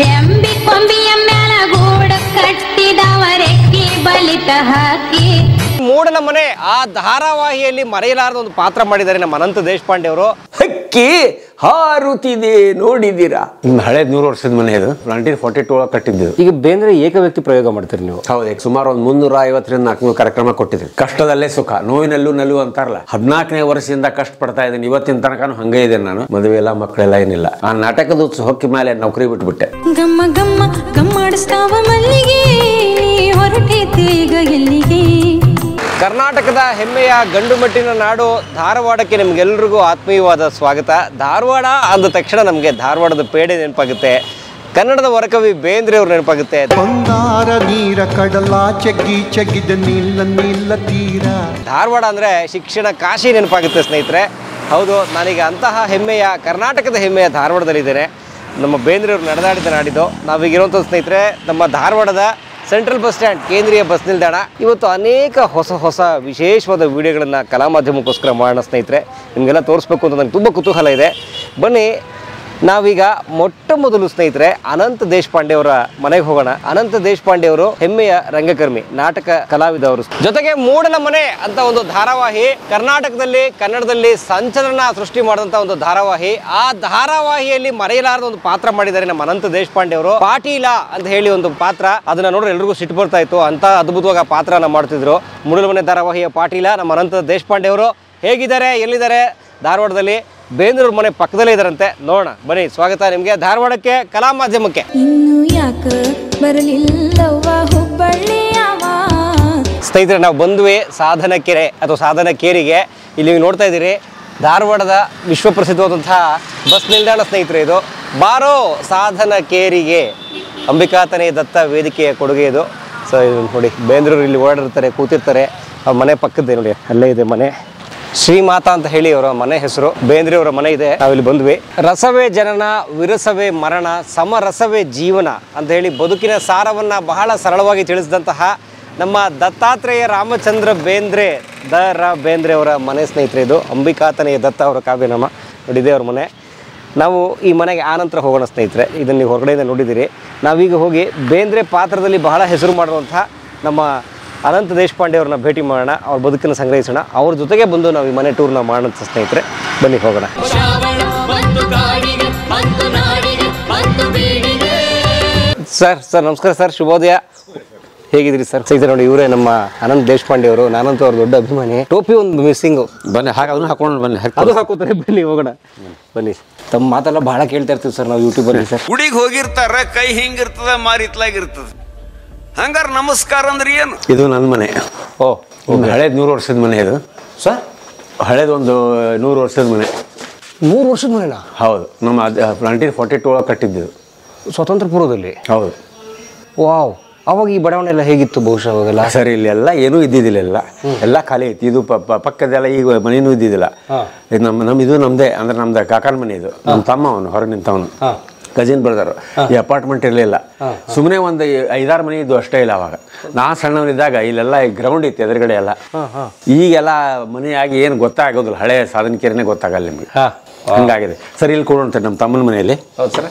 ರೆಂಬಿ ಕೊಂಬಿಯ ಮ್ಯಾಲ ಗೂಡ ಕಟ್ಟಿದವರೆಕ್ಕಿ ಬಲಿತ ಹಾಕಿ ಮೂಡನ ಮನೆ ಆ ಧಾರಾವಾಹಿಯಲ್ಲಿ ಮರೆಯಲಾರದ ಒಂದು ಪಾತ್ರ ಮಾಡಿದ್ದಾರೆ ನಮ್ಮ ಅನಂತ ದೇಶಪಾಂಡೆ ಅವರು. ಹಕ್ಕಿ ಹಾರುತ್ತಿದೆ ನೋಡಿದ್ದೀರಾ? ಹಳೇದ್ 100 ವರ್ಷದ ಮನೆ ಇದು 1942 ಒಳಗೆ ಕಟ್ಟಿದ್ದು. ಈಗ ಬೇಂದ್ರೆ ಏಕ ವ್ಯಕ್ತಿ ಪ್ರಯೋಗ ಮಾಡ್ತೀರಿ ನೀವು? ಹೌದು, ಸುಮಾರು ಒಂದು 350ರಿಂದ 400 ಕಾರ್ಯಕ್ರಮ ಕೊಟ್ಟಿದ್ರಿ. ಕಷ್ಟದಲ್ಲೇ ಸುಖ, ನೋವಿನಲ್ಲೂ ನಲು ಅಂತಾರಲ್ಲ. 14ನೇ ವರ್ಷದಿಂದ ಕಷ್ಟ ಪಡ್ತಾ ಇದ್ದೀನಿ. ಇವತ್ತಿನ ತನಕ ಹಂಗೆ ಇದೆ. ನಾನು ಮದುವೆ ಎಲ್ಲ ಮಕ್ಕಳೆಲ್ಲ ಏನಿಲ್ಲ. ಆ ನಾಟಕದ ಹೊಕ್ಕಿ ಮೇಲೆ ನೌಕರಿ ಬಿಟ್ಬಿಟ್ಟೆ. ಗಮ್ಮ ಗಮ್ಮ ಗಮ್ಮಾಡಿಸ್ತಾವ ಮಲ್ಲಿಗೆ ಹೊರಟೈತೆ ಈಗ ಎಲ್ಲಿಗೆ. ಕರ್ನಾಟಕದ ಹೆಮ್ಮೆಯ ಗಂಡುಮಟ್ಟಿನ ನಾಡು ಧಾರವಾಡಕ್ಕೆ ನಿಮ್ಗೆಲ್ರಿಗೂ ಆತ್ಮೀಯವಾದ ಸ್ವಾಗತ. ಧಾರವಾಡ ಅಂದ ತಕ್ಷಣ ನಮಗೆ ಧಾರವಾಡದ ಪೇಡೆ ನೆನಪಾಗುತ್ತೆ, ಕನ್ನಡದ ವರಕವಿ ಬೇಂದ್ರೆ ಅವ್ರು ನೆನಪಾಗುತ್ತೆ. ಬಂಗಾರ ನೀರ ಕಡಲ ಚಗ್ಗಿ ಚಗ್ಗಿದ ನೀಲ ನೀಲ ತೀರ. ಧಾರವಾಡ ಅಂದರೆ ಶಿಕ್ಷಣ ಕಾಶಿ ನೆನಪಾಗುತ್ತೆ ಸ್ನೇಹಿತರೆ. ಹೌದು, ನಾನೀಗ ಅಂತಹ ಹೆಮ್ಮೆಯ ಕರ್ನಾಟಕದ ಹೆಮ್ಮೆಯ ಧಾರವಾಡದಲ್ಲಿದ್ದೇನೆ. ನಮ್ಮ ಬೇಂದ್ರೆ ಅವ್ರು ನಡೆದಾಡಿದ ನಾಡಿದ್ದು. ನಾವೀಗಿರುವಂಥ ಸ್ನೇಹಿತರೆ ನಮ್ಮ ಧಾರವಾಡದ ಸೆಂಟ್ರಲ್ ಬಸ್ ಸ್ಟ್ಯಾಂಡ್, ಕೇಂದ್ರೀಯ ಬಸ್ ನಿಲ್ದಾಣ. ಇವತ್ತು ಅನೇಕ ಹೊಸ ವಿಶೇಷವಾದ ವಿಡಿಯೋಗಳನ್ನು ಕಲಾ ಮಾಧ್ಯಮಕ್ಕೋಸ್ಕರ ಮಾಡೋಣ ಸ್ನೇಹಿತರೆ. ನಿಮಗೆಲ್ಲ ತೋರಿಸ್ಬೇಕು ಅಂತ ನನಗೆ ತುಂಬ ಕುತೂಹಲ ಇದೆ. ಬನ್ನಿ, ನಾವೀಗ ಮೊಟ್ಟ ಮೊದಲು ಸ್ನೇಹಿತರೆ ಅನಂತ ದೇಶಪಾಂಡೆ ಅವರ ಮನೆಗೆ ಹೋಗೋಣ. ಅನಂತ ದೇಶಪಾಂಡೆ ಅವರು ಹೆಮ್ಮೆಯ ರಂಗಕರ್ಮಿ, ನಾಟಕ ಕಲಾವಿದವರು. ಜೊತೆಗೆ ಮೂಡನ ಮನೆ ಅಂತ ಒಂದು ಧಾರಾವಾಹಿ ಕರ್ನಾಟಕದಲ್ಲಿ ಕನ್ನಡದಲ್ಲಿ ಸಂಚಲನ ಸೃಷ್ಟಿ ಮಾಡಿದಂಥ ಒಂದು ಧಾರಾವಾಹಿ. ಆ ಧಾರಾವಾಹಿಯಲ್ಲಿ ಮರೆಯಲಾರದ ಒಂದು ಪಾತ್ರ ಮಾಡಿದ್ದಾರೆ ನಮ್ಮ ಅನಂತ ದೇಶಪಾಂಡೆ ಅವರು. ಪಾಟೀಲ ಅಂತ ಹೇಳಿ ಒಂದು ಪಾತ್ರ, ಅದನ್ನ ನೋಡ್ರೆ ಎಲ್ರಿಗೂ ಸಿಟ್ಟು ಬರ್ತಾ ಇತ್ತು. ಅಂತ ಅದ್ಭುತವಾಗಿ ಆ ಪಾತ್ರನ ಮಾಡ್ತಿದ್ರು. ಮೂಡನ ಮನೆ ಧಾರಾವಾಹಿಯ ಪಾಟೀಲ ನಮ್ಮ ಅನಂತ ದೇಶಪಾಂಡೆ ಅವರು ಹೇಗಿದ್ದಾರೆ, ಎಲ್ಲಿದ್ದಾರೆ? ಧಾರವಾಡದಲ್ಲಿ ಬೇಂದ್ರೆ ಅವ್ರ ಮನೆ ಪಕ್ಕದಲ್ಲೇ ಇದಾರಂತೆ. ನೋಡೋಣ ಬನ್ನಿ. ಸ್ವಾಗತ ನಿಮ್ಗೆ ಧಾರವಾಡಕ್ಕೆ, ಕಲಾ ಮಾಧ್ಯಮಕ್ಕೆ. ಇನ್ನು ಯಾಕ ಬರಲಿಲ್ಲವ್ವ ಹುಬ್ಬಳ್ಳಿಯವ. ಸ್ನೇಹಿತರೆ, ನಾವು ಬಂದ್ವಿ ಸಾಧನ ಕೆರೆ ಅಥವಾ ಸಾಧನ ಕೇರಿಗೆ. ಇಲ್ಲಿ ನೀವು ನೋಡ್ತಾ ಇದ್ದೀರಿ ಧಾರವಾಡದ ವಿಶ್ವಪ್ರಸಿದ್ಧವಾದಂತಹ ಬಸ್ ನಿಲ್ದಾಣ ಸ್ನೇಹಿತರೆ. ಇದು ಬಾರೋ ಸಾಧನ ಕೇರಿಗೆ, ಅಂಬಿಕಾತನೇ ದತ್ತ ವೇದಿಕೆಯ ಕೊಡುಗೆ ಇದು. ಸೊ ಇದು ನೋಡಿ, ಬೇಂದ್ರವ್ರು ಇಲ್ಲಿ ಓಡಾಡಿರ್ತಾರೆ, ಕೂತಿರ್ತಾರೆ. ಅವ್ರ ಮನೆ ಪಕ್ಕದ್ದೇ ನೋಡಿ, ಅಲ್ಲೇ ಇದೆ ಮನೆ. ಶ್ರೀಮಾತಾ ಅಂತ ಹೇಳಿ ಅವರ ಮನೆ ಹೆಸರು. ಬೇಂದ್ರೆ ಅವರ ಮನೆ ಇದೆ. ನಾವಿಲ್ಲಿ ಬಂದ್ವಿ. ರಸವೇ ಜನನ, ವಿರಸವೇ ಮರಣ, ಸಮರಸವೇ ಜೀವನ ಅಂತ ಹೇಳಿ ಬದುಕಿನ ಸಾರವನ್ನು ಬಹಳ ಸರಳವಾಗಿ ತಿಳಿಸಿದಂತಹ ನಮ್ಮ ದತ್ತಾತ್ರೇಯ ರಾಮಚಂದ್ರ ಬೇಂದ್ರೆ ಬೇಂದ್ರೆ ಅವರ ಮನೆ ಸ್ನೇಹಿತರೆ. ಇದು ಅಂಬಿಕಾತನೆಯ ದತ್ತ ಅವರ ಕಾವ್ಯನಾಮ. ನೋಡಿದೆ ಅವ್ರ ಮನೆ. ನಾವು ಈ ಮನೆಗೆ ಆನಂತರ ಹೋಗೋಣ ಸ್ನೇಹಿತರೆ. ಇದನ್ನು ನೀವು ಹೊರಗಡೆಯಿಂದ ನೋಡಿದ್ದೀರಿ. ನಾವೀಗ ಹೋಗಿ ಬೇಂದ್ರೆ ಪಾತ್ರದಲ್ಲಿ ಬಹಳ ಹೆಸರು ಮಾಡುವಂತಹ ನಮ್ಮ ಅನಂತ ದೇಶಪಾಂಡೆ ಅವ್ರನ್ನ ಭೇಟಿ ಮಾಡೋಣ, ಅವ್ರ ಬದುಕನ್ನು ಸಂಗ್ರಹಿಸೋಣ. ಅವ್ರ ಜೊತೆಗೆ ಬಂದು ನಾವು ಈ ಮನೆ ಟೂರ್ನ ಮಾಡೋಣ ಸ್ನೇಹಿತರೆ. ಬನ್ನಿ ಹೋಗೋಣ. ಸರ್ ನಮಸ್ಕಾರ ಸರ್, ಶುಭೋದಯ. ಹೇಗಿದ್ರಿ ಸರ್? ಸ್ನೇಹಿತರೆ ನೋಡಿ, ಇವರೇ ನಮ್ಮ ಅನಂತ ದೇಶಪಾಂಡೆ ಅವರು. ನಾನಂತೂ ಅವ್ರ ದೊಡ್ಡ ಅಭಿಮಾನಿ. ಟೋಪಿ ಒಂದು ಮಿಸ್ಸಿಂಗು. ಬನ್ನಿ, ಅದನ್ನು ಹಾಕೊಂಡು ಬನ್ನಿ. ಅದು ಹಾಕೋತಾರೆ. ಬನ್ನಿ ಹೋಗೋಣ. ಬನ್ನಿ. ತಮ್ಮ ಮಾತೆಲ್ಲ ಬಹಳ ಕೇಳ್ತಾ ಇರ್ತೀವಿ ಸರ್ ನಾವು ಯೂಟ್ಯೂಬಲ್ಲಿ. ಸರ್ ಗುಡಿಗೆ ಹೋಗಿರ್ತಾರ, ಕೈ ಹಿಂಗಿರ್ತದ, ಮಾರಿತ್ಲಾಗಿರ್ತದ. ಹಂಗಾರ ನಮಸ್ಕಾರ ಅಂದ್ರೆ ಏನು? ಇದು ನನ್ನ ಮನೆ. ಹಳೇದ್ 100 ವರ್ಷದ ಮನೆ ಇದು ಸರ್. ಹಳೇದೊಂದು 100 ವರ್ಷದ ಮನೆ. 100 ವರ್ಷದ ಮನೆನಾ? ಹೌದು, ನಮ್ಮ 1942 ಒಳಗೆ ಕಟ್ಟಿದ್ದು. ಸ್ವತಂತ್ರ ಪೂರ್ವದಲ್ಲಿ? ಹೌದು. ವಾವ್. ಅವಾಗ ಈ ಬಡಾವಣೆ ಎಲ್ಲ ಹೇಗಿತ್ತು ಬಹುಶಃ ಅವಾಗೆಲ್ಲ? ಸರ್, ಇಲ್ಲೆಲ್ಲ ಏನೂ ಇದ್ದಿದ್ದಿಲ್ಲ. ಎಲ್ಲ ಖಾಲಿ ಐತಿ. ಇದು ಪಕ್ಕದೆಲ್ಲ ಈಗ ಮನೇನೂ ಇದ್ದಿದ್ದಿಲ್ಲ. ಇದು ಇದು ನಮ್ದೇ, ಅಂದ್ರೆ ನಮ್ದು ಕಾಕನ ಮನೆ. ಇದು ನಮ್ಮ ತಮ್ಮ, ಅವನು ಹೊರಗೆ ನಿಂತವನು, ಕಜಿನ್ ಬ್ರದರ್. ಈ ಅಪಾರ್ಟ್ಮೆಂಟ್ ಇರಲಿಲ್ಲ. ಸುಮ್ಮನೆ ಒಂದು 5-6 ಮನೆ ಇದ್ದು ಅಷ್ಟೇ. ಇಲ್ಲ ಅವಾಗ ನಾ ಸಣ್ಣವನಿದ್ದಾಗ ಇಲ್ಲೆಲ್ಲ ಗ್ರೌಂಡ್ ಇತ್ತು ಎದುರುಗಡೆ ಎಲ್ಲ. ಈಗೆಲ್ಲ ಮನೆಯಾಗಿ ಏನು ಗೊತ್ತಾಗೋದಿಲ್ಲ. ಹಳೆ ಸಾಧನ ಕೇರಿನೇ ಗೊತ್ತಾಗಲ್ಲ ನಿಮ್ಗೆ. ಹಂಗಾಗಿದೆ ಸರ್. ಇಲ್ಲಿ ಕೊಡೋಣ ನಮ್ಮ ತಮ್ಮನ ಮನೆಯಲ್ಲಿ. ಹೌದು ಸರ್.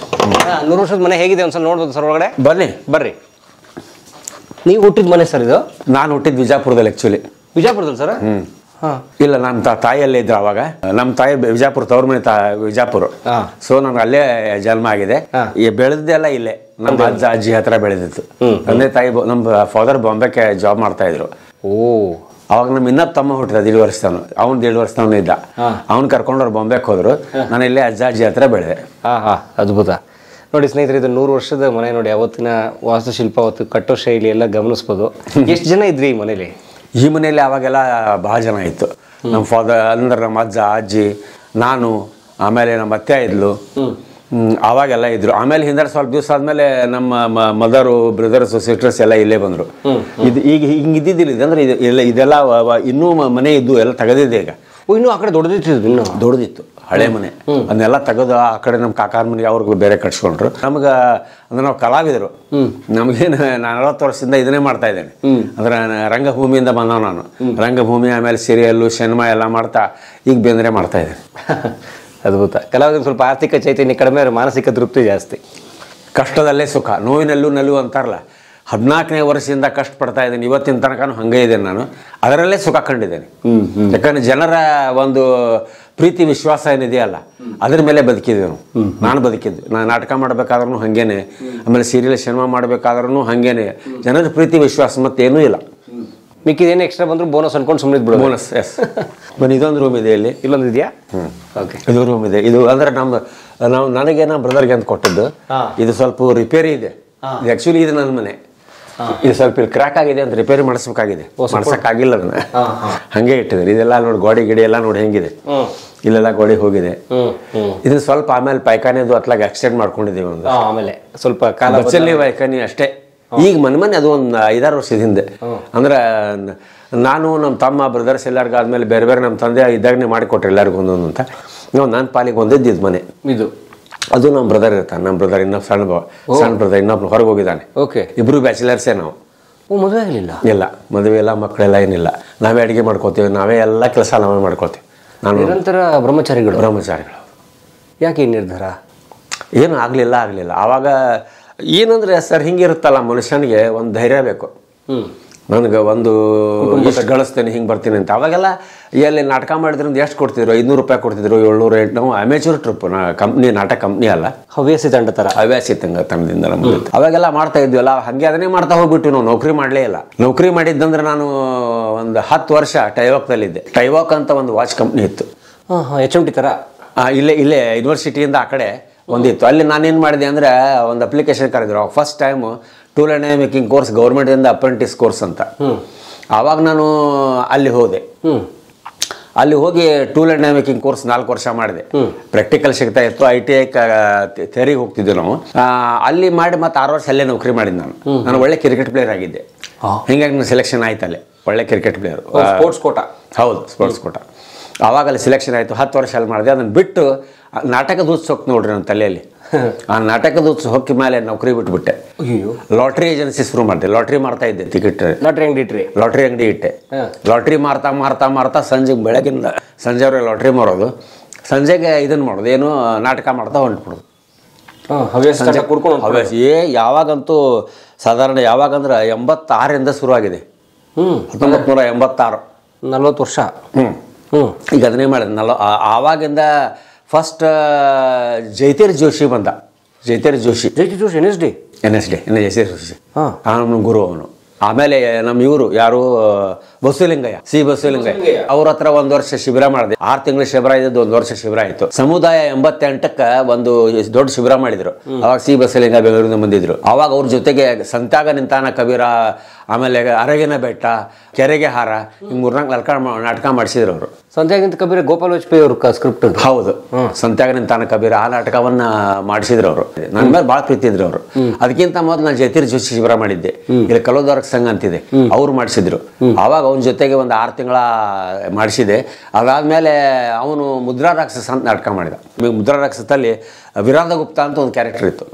100 ವರ್ಷದ ಮನೆ ಹೇಗಿದೆ ಒಂದ್ಸಲ ನೋಡ್ಬೋದು ಸರ್ ಒಳಗಡೆ? ಬರ್ರಿ. ನೀವು ಹುಟ್ಟಿದ ಮನೆ ಸರ್ ಇದು? ನಾನು ಹುಟ್ಟಿದ ವಿಜಾಪುರದಲ್ಲಿ. Actually ವಿಜಾಪುರದಲ್ಲಿ sir? ಇಲ್ಲ, ನಮ್ಮ ತಾಯಿಯಲ್ಲೇ ಇದ್ರು ಅವಾಗ. ನಮ್ಮ ತಾಯಿ ವಿಜಾಪುರ, ತವ್ರ ಮನೆ ವಿಜಾಪುರ. ಸೊ ನಮ್ಗೆ ಅಲ್ಲೇ ಜನ್ಮ ಆಗಿದೆ. ಬೆಳೆದೆಲ್ಲ ಇಲ್ಲೇ ನಮ್ಮ ಅಜ್ಜ ಅಜ್ಜಿ ಹತ್ರ ಬೆಳೆದಿತ್ತು. ತಂದೆ ತಾಯಿ ನಮ್ಮ ಫಾದರ್ ಬಾಂಬೆಗೆ ಜಾಬ್ ಮಾಡ್ತಾ ಇದ್ರು. ಅವಾಗ ನಮ್ಮ ಇನ್ನೊಬ್ಬ ತಮ್ಮ ಹುಟ್ಟಿದ 1.5 ವರ್ಷದವನು. ಅವ್ನು 1.5 ವರ್ಷದವನು ಇದ್ದ. ಅವ್ನು ಕರ್ಕೊಂಡವ್ರು ಬಾಂಬೆಗೆ ಹೋದ್ರು. ನಾನು ಇಲ್ಲೇ ಅಜ್ಜ ಅಜ್ಜಿ ಹತ್ರ ಬೆಳೆದೆ. ಅದ್ಭುತ. ನೋಡಿ ಸ್ನೇಹಿತರೆ, ಇದು 100 ವರ್ಷದ ಮನೆ. ನೋಡಿ, ಅವತ್ತಿನ ವಾಸ್ತುಶಿಲ್ಪ, ಅವತ್ತು ಕಟ್ಟೋ ಶೈಲಿ ಎಲ್ಲ ಗಮನಿಸ್ಬೋದು. ಎಷ್ಟು ಜನ ಇದ್ರಿ ಈ ಮನೇಲಿ? ಈ ಮನೆಯಲ್ಲಿ ಅವಾಗೆಲ್ಲ ಭಾಳ ಜನ ಇತ್ತು. ನಮ್ಮ ಫಾದರ್ ಅಂದ್ರೆ ನಮ್ಮ ಅಜ್ಜ ಅಜ್ಜಿ, ನಾನು, ಆಮೇಲೆ ನಮ್ಮ ಅತ್ತೆ ಇದ್ಲು. ಅವಾಗೆಲ್ಲ ಇದ್ರು. ಆಮೇಲೆ ಹಿಂದೆ ಸ್ವಲ್ಪ ದಿವಸ ಆದ್ಮೇಲೆ ನಮ್ಮ ಮದರು, ಬ್ರದರ್ಸ್, ಸಿಸ್ಟರ್ಸ್ ಎಲ್ಲ ಇಲ್ಲೇ ಬಂದರು. ಈಗ ಹಿಂಗೆ ಇದ್ದಿದ್ದಿಲ್ಲ. ಇದಂದ್ರೆ ಇದೆಲ್ಲ ಇನ್ನೂ ಮನೆ ಇದ್ದು ಎಲ್ಲ ತೆಗೆದಿದೆ ಈಗ. ಇನ್ನೂ ಆ ಕಡೆ ದೊಡ್ಡದಿತ್ತು. ಇನ್ನೂ ದೊಡ್ಡದಿತ್ತು ಹಳೆ ಮನೆ. ಅದನ್ನೆಲ್ಲ ತೆಗೆದು ಆ ಕಡೆ ನಮ್ಮ ಕಾಕಾರ ಮನೆಗೆ ಅವ್ರಿಗೆ ಬೇರೆ ಕಟ್ಸ್ಕೊಂಡ್ರು. ನಮ್ಗೆ ಅಂದ್ರೆ ನಾವು ಕಲಾವಿದರು. ನಮಗೇನು 40 ವರ್ಷದಿಂದ ಇದನ್ನೇ ಮಾಡ್ತಾ ಇದ್ದೇನೆ. ಅಂದ್ರೆ ರಂಗಭೂಮಿಯಿಂದ ಬಂದವ ನಾನು. ರಂಗಭೂಮಿ, ಆಮೇಲೆ ಸೀರಿಯಲ್ಲು, ಸಿನಿಮಾ ಎಲ್ಲ ಮಾಡ್ತಾ ಈಗ ಬೇಂದ್ರೆ ಮಾಡ್ತಾ ಇದ್ದೇನೆ. ಅದ್ಭುತ. ಕಲಾವಿದರು ಸ್ವಲ್ಪ ಆರ್ಥಿಕ ಚೈತನ್ಯ ಕಡಿಮೆ, ಮಾನಸಿಕ ತೃಪ್ತಿ ಜಾಸ್ತಿ. ಕಷ್ಟದಲ್ಲೇ ಸುಖ, ನೋವಿನಲ್ಲೂ ನಲಿವು ಅಂತಾರಲ್ಲ. 14ನೇ ವರ್ಷದಿಂದ ಕಷ್ಟಪಡ್ತಾ ಇದ್ದೀನಿ, ಇವತ್ತಿನ ತನಕನೂ ಹಾಗೆ ಇದ್ದೇನೆ ನಾನು. ಅದರಲ್ಲೇ ಸುಖ ಕಂಡಿದ್ದೇನೆ. ಯಾಕಂದರೆ ಜನರ ಒಂದು ಪ್ರೀತಿ ವಿಶ್ವಾಸ ಏನಿದೆಯಲ್ಲ ಅದ್ರ ಮೇಲೆ ಬದುಕಿದ್ದೇನು. ನಾನು ಬದುಕಿದ್ದು, ನಾನು ನಾಟಕ ಮಾಡಬೇಕಾದ್ರೂ ಹಾಗೇನೆ, ಆಮೇಲೆ ಸೀರಿಯಲ್ ಸಿನಿಮಾ ಮಾಡಬೇಕಾದ್ರೂ ಹಾಗೇನೆ. ಜನರ ಪ್ರೀತಿ ವಿಶ್ವಾಸ ಮತ್ತೇನೂ ಇಲ್ಲ. ಮಿಕ್ಕಿದೇನು ಎಕ್ಸ್ಟ್ರಾ ಬಂದರೂ ಬೋನಸ್ ಅನ್ಕೊಂಡು ಸುಮ್ಮನೆ ಬಿಡು. Bonus, yes. ಬನ್ನಿ, ಇದೊಂದು ರೂಮ್ ಇದೆ ಇಲ್ಲಿ. ಇಲ್ಲೊಂದು ಇದೆಯಾ? ಓಕೆ, ಇದು ರೂಮ್ ಇದೆ. ಇದು ಅಂದರೆ ನನಗೆ ನಮ್ಮ ಬ್ರದರ್ಗೆ ಅಂತ ಕೊಟ್ಟದ್ದು. ಇದು ಸ್ವಲ್ಪ ರಿಪೇರಿ ಇದೆ. ಇದು ಆ್ಯಕ್ಚುಲಿ ಇದು ನನ್ನ ಮನೆ. ಇದು ಸ್ವಲ್ಪ ಇಲ್ಲಿ ಕ್ರ್ಯಾಕ್ ಆಗಿದೆ ಅಂತ ರಿಪೇರಿ ಮಾಡಿಸ್ಬೇಕಾಗಿದೆ. ಮಾಡಿಸೋಕ್ಕಾಗಿಲ್ಲ ಅದನ್ನ, ಹಾಗೆ ಇಟ್ಟಿದ್ದಾರೆ. ಇದೆಲ್ಲ ನೋಡಿ, ಗೋಡೆ ಗಿಡಿ ಎಲ್ಲ ನೋಡಿ ಹೆಂಗಿದೆ, ಇಲ್ಲೆಲ್ಲ ಗೋಡೆ ಹೋಗಿದೆ. ಇದು ಸ್ವಲ್ಪ ಆಮೇಲೆ ಪೈಖಾನೆದು ಅತ್ಲಾಗ ಎಕ್ಸ್ಟೆಂಡ್ ಮಾಡ್ಕೊಂಡಿದ್ದೀವಿ. ಒಂದು ಆಮೇಲೆ ಸ್ವಲ್ಪ ಬಚ್ಚಲ್ಲಿ ಪೈಖಾನೆ ಅಷ್ಟೇ. ಈಗ ಮನೆ ಅದು ಒಂದು 5-6 ವರ್ಷದ ಹಿಂದೆ. ಅಂದ್ರೆ ನಾನು ನಮ್ಮ ತಮ್ಮ ಬ್ರದರ್ಸ್ ಎಲ್ಲರಿಗೂ ಆದ್ಮೇಲೆ ಬೇರೆ ಬೇರೆ ನಮ್ಮ ತಂದೆ ಇದ್ದಾಗನೇ ಮಾಡಿಕೊಟ್ರೆ ಎಲ್ಲರಿಗೂ ಒಂದೊಂದು ಅಂತ. ನಾವು ನನ್ನ ಪಾಲಿಗೆ ಒಂದಿದ್ದು ಮನೆ ಇದು. ಅದು ನಮ್ಮ ಬ್ರದರ್ ಇರ್ತಾನೆ. ನಮ್ಮ ಬ್ರದರ್ ಇನ್ನೊಬ್ಬ ಸಣ್ಣ ಬ್ರದರ್ ಇನ್ನೊಬ್ಬ ಹೊರಗೆ ಹೋಗಿದ್ದಾನೆ. ಓಕೆ, ಇಬ್ರು ಬ್ಯಾಚುಲರ್ಸೇ ನಾವು. ಮದುವೆ ಆಗಲಿಲ್ಲ? ಇಲ್ಲ, ಮದುವೆ ಎಲ್ಲ, ಮಕ್ಕಳೆಲ್ಲ ಏನಿಲ್ಲ. ನಾವೇ ಅಡುಗೆ ಮಾಡ್ಕೋತೀವಿ, ನಾವೇ ಎಲ್ಲ ಕೆಲಸ ನಾವೇ ಮಾಡ್ಕೊಳ್ತೀವಿ. ನಾನು ನಿರಂತರ ಬ್ರಹ್ಮಚಾರಿಗಳು. ಯಾಕೆ ಈ ನಿರ್ಧಾರ? ಏನು ಆಗಲಿಲ್ಲ. ಆವಾಗ ಏನಂದ್ರೆ ಸರ್, ಹಿಂಗಿರುತ್ತಲ್ಲ ಮನುಷ್ಯನಿಗೆ ಒಂದು ಧೈರ್ಯ ಬೇಕು. ನನಗೆ ಒಂದು ಇಷ್ಟು ಗಳಿಸ್ತೇನೆ, ಹಿಂಗೆ ಬರ್ತೀನಿ ಅಂತ. ಅವಾಗೆಲ್ಲ ಎಲ್ಲಿ ನಾಟಕ ಮಾಡಿದ್ರಿಂದ ಎಷ್ಟು ಕೊಡ್ತಿದ್ರು? 500 ರೂಪಾಯಿ ಕೊಡ್ತಿದ್ರು, 700, 800. ನಾವು ಅಮೇಚೂರ್ ಟ್ರಿಪ್, ಕಂಪ್ನಿ, ನಾಟಕ ಕಂಪ್ನಿ ಅಲ್ಲ, ಹವ್ಯಾಸಿ ತಂಡ ಥರ. ಹವ್ಯಾಸಿ ತಂಡದಿಂದ ನಮ್ಗೆ ಅವಾಗೆಲ್ಲ ಮಾಡ್ತಾ ಇದ್ವಲ್ಲ. ಹಾಗೆ ಅದನ್ನೇ ಮಾಡ್ತಾ ಹೋಗ್ಬಿಟ್ಟು ನಾವು ನೌಕರಿ ಮಾಡಲೇ ಇಲ್ಲ. ನೌಕರಿ ಮಾಡಿದ್ದಂದ್ರೆ ನಾನು ಒಂದು 10 ವರ್ಷ ಟೈವಾಕ್ದಲ್ಲಿದ್ದೆ. ಟೈವಾಕ್ ಅಂತ ಒಂದು ವಾಚ್ ಕಂಪ್ನಿ ಇತ್ತು. HMT ಥರ. ಇಲ್ಲೇ ಯೂನಿವರ್ಸಿಟಿಯಿಂದ ಆ ಕಡೆ ಒಂದಿತ್ತು. ಅಲ್ಲಿ ನಾನೇನು ಮಾಡಿದೆ ಅಂದರೆ ಒಂದು ಅಪ್ಲಿಕೇಶನ್ ಕರೆದ್ರು. First time tool and dye making course ಗೌರ್ಮೆಂಟಿಂದ ಅಪ್ರೆಂಟಿಸ್ ಕೋರ್ಸ್ ಅಂತ. ಆವಾಗ ನಾನು ಅಲ್ಲಿ ಹೋದೆ. ಅಲ್ಲಿ ಹೋಗಿ tool and dye making course 4 ವರ್ಷ ಮಾಡಿದೆ. ಪ್ರಾಕ್ಟಿಕಲ್ ಸಿಗ್ತಾ ಇತ್ತು. ITI ಥಿಯರಿಗೆ ಹೋಗ್ತಿದ್ದೆ ನಾವು. ಅಲ್ಲಿ ಮಾಡಿ ಮತ್ತೆ 6 ವರ್ಷ ಅಲ್ಲೇ ನೌಕರಿ ಮಾಡಿದ್ದು ನಾನು ಒಳ್ಳೆ ಕ್ರಿಕೆಟ್ ಪ್ಲೇಯರ್ ಆಗಿದ್ದೆ. ಹಿಂಗಾಗಿ ನನ್ನ ಸೆಲೆಕ್ಷನ್ ಆಯ್ತು ಅಲ್ಲೇ. ಒಳ್ಳೆ ಕ್ರಿಕೆಟ್ ಪ್ಲೇಯರ್, ಸ್ಪೋರ್ಟ್ಸ್ ಕೋಟಾ. ಹೌದು, ಸ್ಪೋರ್ಟ್ಸ್ ಕೋಟಾ. ಆವಾಗ ಅಲ್ಲಿ ಸೆಲೆಕ್ಷನ್ ಆಯಿತು. 10 ವರ್ಷ ಅಲ್ಲಿ ಮಾಡಿದೆ. ಅದನ್ನು ಬಿಟ್ಟು ನಾಟಕದ ಹುಚ್ಚು ನೋಡ್ರಿ ನನ್ನ ತಲೆಯಲ್ಲಿ. ಆ ನಾಟಕದ ಹುಚ್ಚು ಹೊಕ್ಕಿ ಮೇಲೆ ನೌಕರಿ ಬಿಟ್ಬಿಟ್ಟೆ. ಲಾಟ್ರಿ ಏಜೆನ್ಸಿ ಶುರು ಮಾಡಿದೆ. ಲಾಟ್ರಿ ಮಾಡ್ತಾ ಇದ್ದೆ. ಟಿಕೆಟ್ ಲಾಟ್ರಿ ಅಂಗಡಿ ಇಟ್ಟೆ. ಲಾಟ್ರಿ ಮಾರ್ತಾ ಸಂಜೆಗೆ, ಬೆಳಗಿಂದ ಸಂಜೆವರೆಗೆ ಲಾಟ್ರಿ ಮಾರೋದು, ಸಂಜೆಗೆ ಇದನ್ನು ಮಾಡೋದು, ಏನು ನಾಟಕ ಮಾಡ್ತಾ ಹೊಂಟ್ಬಿಡೋದು. ಹವ್ಯಾಸ. ಯಾವಾಗಂತೂ ಸಾಧಾರಣ ಯಾವಾಗಂದ್ರೆ 86 ಶುರು ಆಗಿದೆ. 1986, 40 ವರ್ಷ. ಈಗ ಅದನ್ನೇ ಮಾಡಿದೆ. ಆವಾಗಿಂದ ಫಸ್ಟ್ ಜೈತೀರ್ ಜೋಶಿ ಬಂದ. ಜೈತೀರ್ ಜೋಶಿ NSD ಜೈತೀರ್ ಜೋಶಿ ನಮ್ಮ ಗುರು ಅವನು. ಆಮೇಲೆ ನಮ್ಮ ಇವರು ಯಾರು, ಬಸವಲಿಂಗಯ್ಯ, ಬಸವಲಿಂಗಯ್ಯ ಅವ್ರ ಹತ್ರ 1 ವರ್ಷ ಶಿಬಿರ ಮಾಡಿದೆ. 6 ತಿಂಗಳು ಶಿಬಿರ ಇದ್ದದ್ದು 1 ವರ್ಷ ಶಿಬಿರ ಆಯಿತು. ಸಮುದಾಯ 88ಕ್ಕೆ ಒಂದು ದೊಡ್ಡ ಶಿಬಿರ ಮಾಡಿದ್ರು. ಅವಾಗ ಬಸವಲಿಂಗ ಬೆಂಗಳೂರಿಂದ ಬಂದಿದ್ರು. ಅವಾಗ ಅವ್ರ ಜೊತೆಗೆ ಸಂತ್ಯಾಗ ನಿಂತಾನ ಕಬೀರ, ಆಮೇಲೆ ಅರಗಿನ ಬೆಟ್ಟ, ಕೆರೆಗೆ ಹಾರ, ಹಿಂಗೆ 3-4 ನಾಟಕ ಮಾಡಿಸಿದ್ರು ಅವರು. ಸಂತ್ಯಾಗ ನಿಂತ ಕಬೀರ ಗೋಪಾಲ್ ವಾಜಪೇಯಿ ಅವ್ರ ಸ್ಕ್ರಿಪ್ಟ್. ಹೌದು, ಸಂತ್ಯಾಗ ನಿಂತಾನ ಕಬೀರ ಆ ನಾಟಕವನ್ನ ಮಾಡಿಸಿದ್ರು ಅವರು. ನನ್ನ ಮೇಲೆ ಭಾಳ ಪ್ರೀತಿ ಇದ್ರು ಅವರು. ಅದಕ್ಕಿಂತ ಮೊದಲು ನಾನು ಜೈತೀರ್ ಜೋಶಿ ಶಿಬಿರ ಮಾಡಿದ್ದೆ. ಇಲ್ಲಿ ಕಲೋದವರ್ಗ ಸಂಘ ಅಂತಿದೆ, ಅವ್ರು ಮಾಡಿಸಿದ್ರು. ಆವಾಗ ಅವನ ಜೊತೆಗೆ ಒಂದು 6 ತಿಂಗಳ ಮಾಡಿಸಿದೆ. ಅದಾದ್ಮೇಲೆ ಅವನು ಮುದ್ರಾ ರಾಕ್ಷಸ ಅಂತ ನಾಟಕ ಮಾಡಿದ. ಮುದ್ರಾ ರಾಕ್ಷಸದಲ್ಲಿ ವಿರಾಧ ಗುಪ್ತ ಅಂತ ಒಂದು ಕ್ಯಾರೆಕ್ಟರ್ ಇತ್ತು.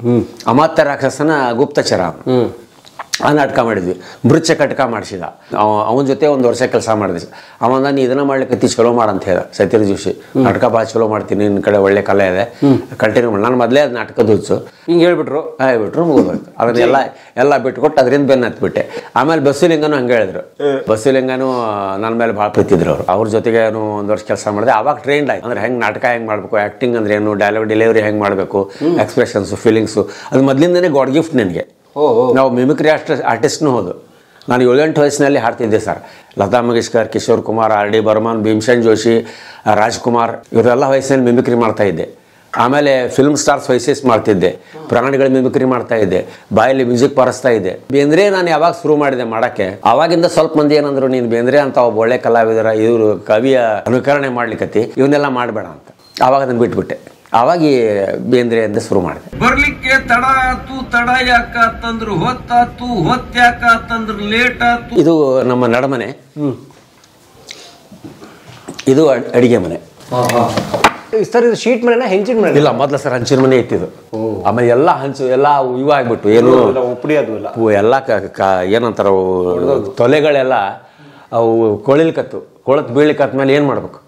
ಅಮಾತ್ಯ ರಾಕ್ಷಸನ ಗುಪ್ತಚರ. ಆ ನಾಟಕ ಮಾಡಿದ್ವಿ. ಮೃಚ್ಛ ಕಟಕ ಮಾಡಿಸಿದ. ಅವನ ಜೊತೆ 1 ವರ್ಷ ಕೆಲಸ ಮಾಡಿದೆ. ಅವನ ನಾನು ಇದನ್ನ ಮಾಡ್ಲಿಕ್ಕೆ ಚಲೋ ಮಾಡಂತ ಹೇಳ್ದ ಜೈತೀರ್ ಜೋಶಿ. ನಾಟಕ ಭಾಳ ಚಲೋ ಮಾಡ್ತೀನಿ, ನಿನ್ನ ಕಡೆ ಒಳ್ಳೆ ಕಲೆ ಇದೆ, ಕಂಟಿನ್ಯೂ ಮಾಡಿ. ನಾನು ಮೊದಲೇ ಅದು ನಾಟಕದ ಹುಚ್ಚು. ಹಿಂಗೆ ಹೇಳ್ಬಿಟ್ರು ಮುಗಿದೋಯ್ತು. ಅದನ್ನೆಲ್ಲ ಬಿಟ್ಕೊಟ್ಟು ಅದರಿಂದ ಬೆನ್ನು ಹತ್ಬಿಟ್ಟೆ. ಆಮೇಲೆ ಬಸವಲಿಂಗನೂ ಹಂಗೆ ಹೇಳಿದ್ರು. ಬಸವಲಿಂಗನೂ ನನ್ನ ಮೇಲೆ ಭಾಳ ಪ್ರೀತಿದ್ರು ಅವರು. ಅವ್ರ ಜೊತೆಗೆ 1 ವರ್ಷ ಕೆಲಸ ಮಾಡಿದೆ. ಆವಾಗ ಟ್ರೈನ್ಡ್ ಆಯ್ತು. ಅಂದ್ರೆ ಹೆಂಗೆ ನಾಟಕ ಹೆಂಗೆ ಮಾಡಬೇಕು, ಆ್ಯಕ್ಟಿಂಗ್ ಅಂದ್ರೆ ಏನು, ಡೈಲಾಗ್ ಡೆಲಿವರಿ ಹೆಂಗೆ ಮಾಡಬೇಕು, ಎಕ್ಸ್ಪ್ರೆಷನ್ಸು, ಫೀಲಿಂಗ್ಸು, ಅದು ಮೊದಲಿಂದನೇ ಗಾಡ್ ಗಿಫ್ಟ್ ನನಗೆ. ನಾವು ಮಿಮಿಕ್ರಿ ಆರ್ಟಿಸ್ಟ್ನೂ ಹೋದು. ನಾನು 7-8 ವಯಸ್ಸಿನಲ್ಲಿ ಹಾಡ್ತಿದ್ದೆ ಸರ್. ಲತಾ ಮಂಗೇಶ್ಕರ್, ಕಿಶೋರ್ ಕುಮಾರ್, R.D. ಬರ್ಮನ್, ಭೀಮ್ಸೇನ್ ಜೋಶಿ, ರಾಜ್ಕುಮಾರ್ ಇವರೆಲ್ಲ ವಯಸ್ಸಿನಲ್ಲಿ ಮಿಮಿಕ್ರಿ ಮಾಡ್ತಾ ಇದ್ದೆ. ಆಮೇಲೆ ಫಿಲ್ಮ್ ಸ್ಟಾರ್ಸ್ ವಯಸ್ಸಸ್ ಮಾಡ್ತಿದ್ದೆ. ಪ್ರಾಣಿಗಳ ಮಿಮಿಕ್ರಿ ಮಾಡ್ತಾ ಇದ್ದೆ. ಬಾಯಲ್ಲಿ ಮ್ಯೂಸಿಕ್ ಬಾರಿಸ್ತಾ ಇದ್ದೆ. ಬೇಂದ್ರೆ ನಾನು ಯಾವಾಗ ಶುರು ಮಾಡಿದೆ ಮಾಡೋಕ್ಕೆ, ಆವಾಗಿಂದ ಸ್ವಲ್ಪ ಮಂದಿ ಏನಂದ್ರು, ನೀನು ಬೇಂದ್ರೆ ಅಂತ ಒಬ್ಬ ಒಳ್ಳೆ ಕಲಾವಿದರ, ಇವರು ಕವಿಯ ಅನುಕರಣೆ ಮಾಡ್ಲಿಕ್ಕತ್ತಿ, ಇವನ್ನೆಲ್ಲ ಮಾಡಬೇಡ ಅಂತ. ಆವಾಗ ಅದನ್ನು ಬಿಟ್ಬಿಟ್ಟೆ. ಆವಾಗ ಬೇಂದ್ರೆ ಅಂತ ಶುರು ಮಾಡಿದೆ. ಬರ್ಲಿಕ್ಕೆ ತಡ ಆತು, ತಡ ಯಾಕಂದ್ರು ಹೊತ್ತಾತು, ಹೊತ್ತಾಕಂದ್ರು ಲೇಟ್ ಆತು. ಇದು ನಮ್ಮ ನಡಮನೆ. ಇದು ಅಡಿಗೆ ಮನೆ. ಸರ್ ಇದು ಶೀಟ್ ಮನೆನ ಹೆಂಚಿನ ಮನೆ? ಇಲ್ಲ, ಮೊದಲ ಸರ್ ಹಂಚಿನ ಮನೆ ಇತ್ತಿದ್ದು. ಆಮೇಲೆ ಎಲ್ಲ ಹಂಚು ಎಲ್ಲ ಇವು ಆಗ್ಬಿಟ್ಟು, ಏನು ಉಪ್ಪಡಿ ಅದು ಎಲ್ಲ ಏನಂತಾರ ತೊಲೆಗಳೆಲ್ಲ ಅವು ಕೊಳಿಲ್ಕತ್ತು, ಕೊಳತ್ ಬೀಳಿಕತ್ ಮೇಲೆ ಏನು ಮಾಡ್ಬೇಕು.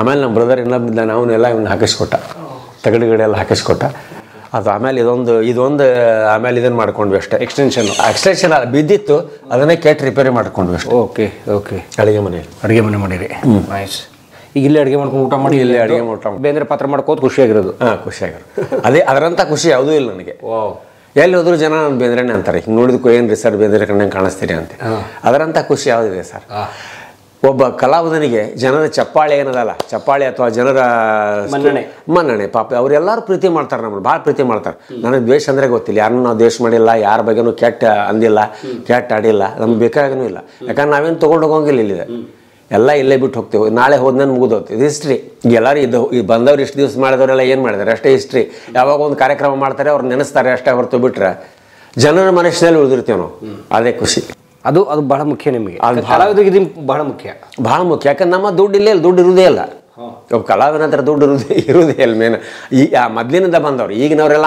ಆಮೇಲೆ ನಮ್ಮ ಬ್ರದರ್ ಇನ್ನೊಬ್ಬಿದ್ದಾನೆ, ಅವನ್ನೆಲ್ಲ ಇವನ್ನ ಹಾಕಿಸ್ಕೊಟ್ಟ, ತಗಡುಗಡೆಲ್ಲ ಹಾಕಿಸ್ಕೊಟ್ಟ. ಅದು ಆಮೇಲೆ ಇದೊಂದು ಆಮೇಲೆ ಇದನ್ನು ಮಾಡ್ಕೊಂಡ್ವಿ ಅಷ್ಟೇ. ಎಕ್ಸ್ಟೆನ್ಷನ್ ಅಲ್ಲ, ಬಿದ್ದಿತ್ತು, ಅದನ್ನೇ ಕೆಟ್ಟ ರಿಪೇರಿ ಮಾಡ್ಕೊಂಡ್ವಿ ಅಷ್ಟೇ. Okay okay. ಅಡುಗೆ ಮನೆ ಮಾಡಿರಿ. ನೈಸ್. ಈಗ ಇಲ್ಲೇ ಅಡುಗೆ ಮಾಡ್ಕೊಂಡು ಊಟ ಮಾಡಿ ಇಲ್ಲೇ ಅಡುಗೆ ಊಟ ಬೇಂದ್ರೆ ಪಾತ್ರ ಮಾಡ್ಕೋದು ಖುಷಿಯಾಗಿರೋದು. ಖುಷಿಯಾಗಿರೋದು ಅದರಂಥ ಖುಷಿ ಯಾವುದೂ ಇಲ್ಲ ನನಗೆ. ಎಲ್ಲಿ ಹೋದ್ರು ಜನ ನಾನು ಬೇಂದ್ರೆನೇ ಅಂತಾರೆ, ಹಿಂಗೆ ನೋಡಿದಕ್ಕೂ ಏನ್ರಿ ಸರ್ ಬೇಂದ್ರೆ ಕಣ್ಣಂಗೆ ಕಾಣಿಸ್ತೀರಿ ಅಂತ. ಅದರಂಥ ಖುಷಿ ಯಾವುದಿದೆ ಸರ್? ಒಬ್ಬ ಕಲಾವಿದನಿಗೆ ಜನರ ಚಪ್ಪಾಳೆ ಏನದಲ್ಲ, ಚಪ್ಪಾಳೆ ಅಥವಾ ಜನರ ಮನ್ನಣೆ ಪಾಪ ಅವರೆಲ್ಲರೂ ಪ್ರೀತಿ ಮಾಡ್ತಾರೆ, ನಮ್ಮನ್ನು ಭಾಳ ಪ್ರೀತಿ ಮಾಡ್ತಾರೆ. ನನಗೆ ದ್ವೇಷ ಅಂದರೆ ಗೊತ್ತಿಲ್ಲ, ಯಾರನ್ನೂ ನಾವು ದ್ವೇಷ ಮಾಡಿಲ್ಲ, ಯಾರ ಬಗ್ಗೆನೂ ಕೆಟ್ಟ ಅಂದಿಲ್ಲ, ಕೆಟ್ಟ ಆಡಿಲ್ಲ, ನಮ್ಗೆ ಬೇಕಾಗೂ ಇಲ್ಲ. ಯಾಕಂದ್ರೆ ನಾವೇನು ತೊಗೊಂಡು ಹೋಗೋಂಗಿಲ್ಲ, ಇಲ್ಲಿದೆ ಎಲ್ಲ ಇಲ್ಲೇ ಬಿಟ್ಟು ಹೋಗ್ತೇವೆ. ನಾಳೆ ಹೋದ್ಮೇಲೆ ಮುಗಿದೋಗ್ತು. ಇದು ಹಿಸ್ಟ್ರಿ. ಈಗ ಎಲ್ಲರೂ ಬಂದವ್ರು ಇಷ್ಟು ದಿವಸ ಮಾಡಿದವರೆಲ್ಲ ಏನು ಮಾಡಿದ್ದಾರೆ ಅಷ್ಟೇ ಹಿಸ್ಟ್ರಿ. ಯಾವಾಗ ಒಂದು ಕಾರ್ಯಕ್ರಮ ಮಾಡ್ತಾರೆ, ಅವ್ರು ನೆನೆಸ್ತಾರೆ ಅಷ್ಟೇ ಹೊರತು ಬಿಟ್ರೆ ಜನರ ಮನಸ್ಸಿನಲ್ಲಿ ಉಳಿದಿರ್ತೇವೆ ನಾವು. ಅದೇ ಖುಷಿ. ಅದು ಬಹಳ ಮುಖ್ಯ ನಿಮಗೆ. ಕಲಾವಿದರಿಗೆ ಬಹಳ ಮುಖ್ಯ. ಯಾಕಂದ್ರೆ ನಮ್ಮ ದುಡ್ಡು ಇಲ್ಲೇ ದುಡ್ಡು ಇರುವುದೇ ಇಲ್ಲ. ಒಬ್ಬ ಕಲಾವಿದನ ಹತ್ರ ದುಡ್ಡು ಇರುವುದೇ ಇಲ್ಲ ಮೇನ್. ಈ ಮೊದಲಿನಿಂದ ಬಂದವ್ರು, ಈಗಿನವರೆಲ್ಲ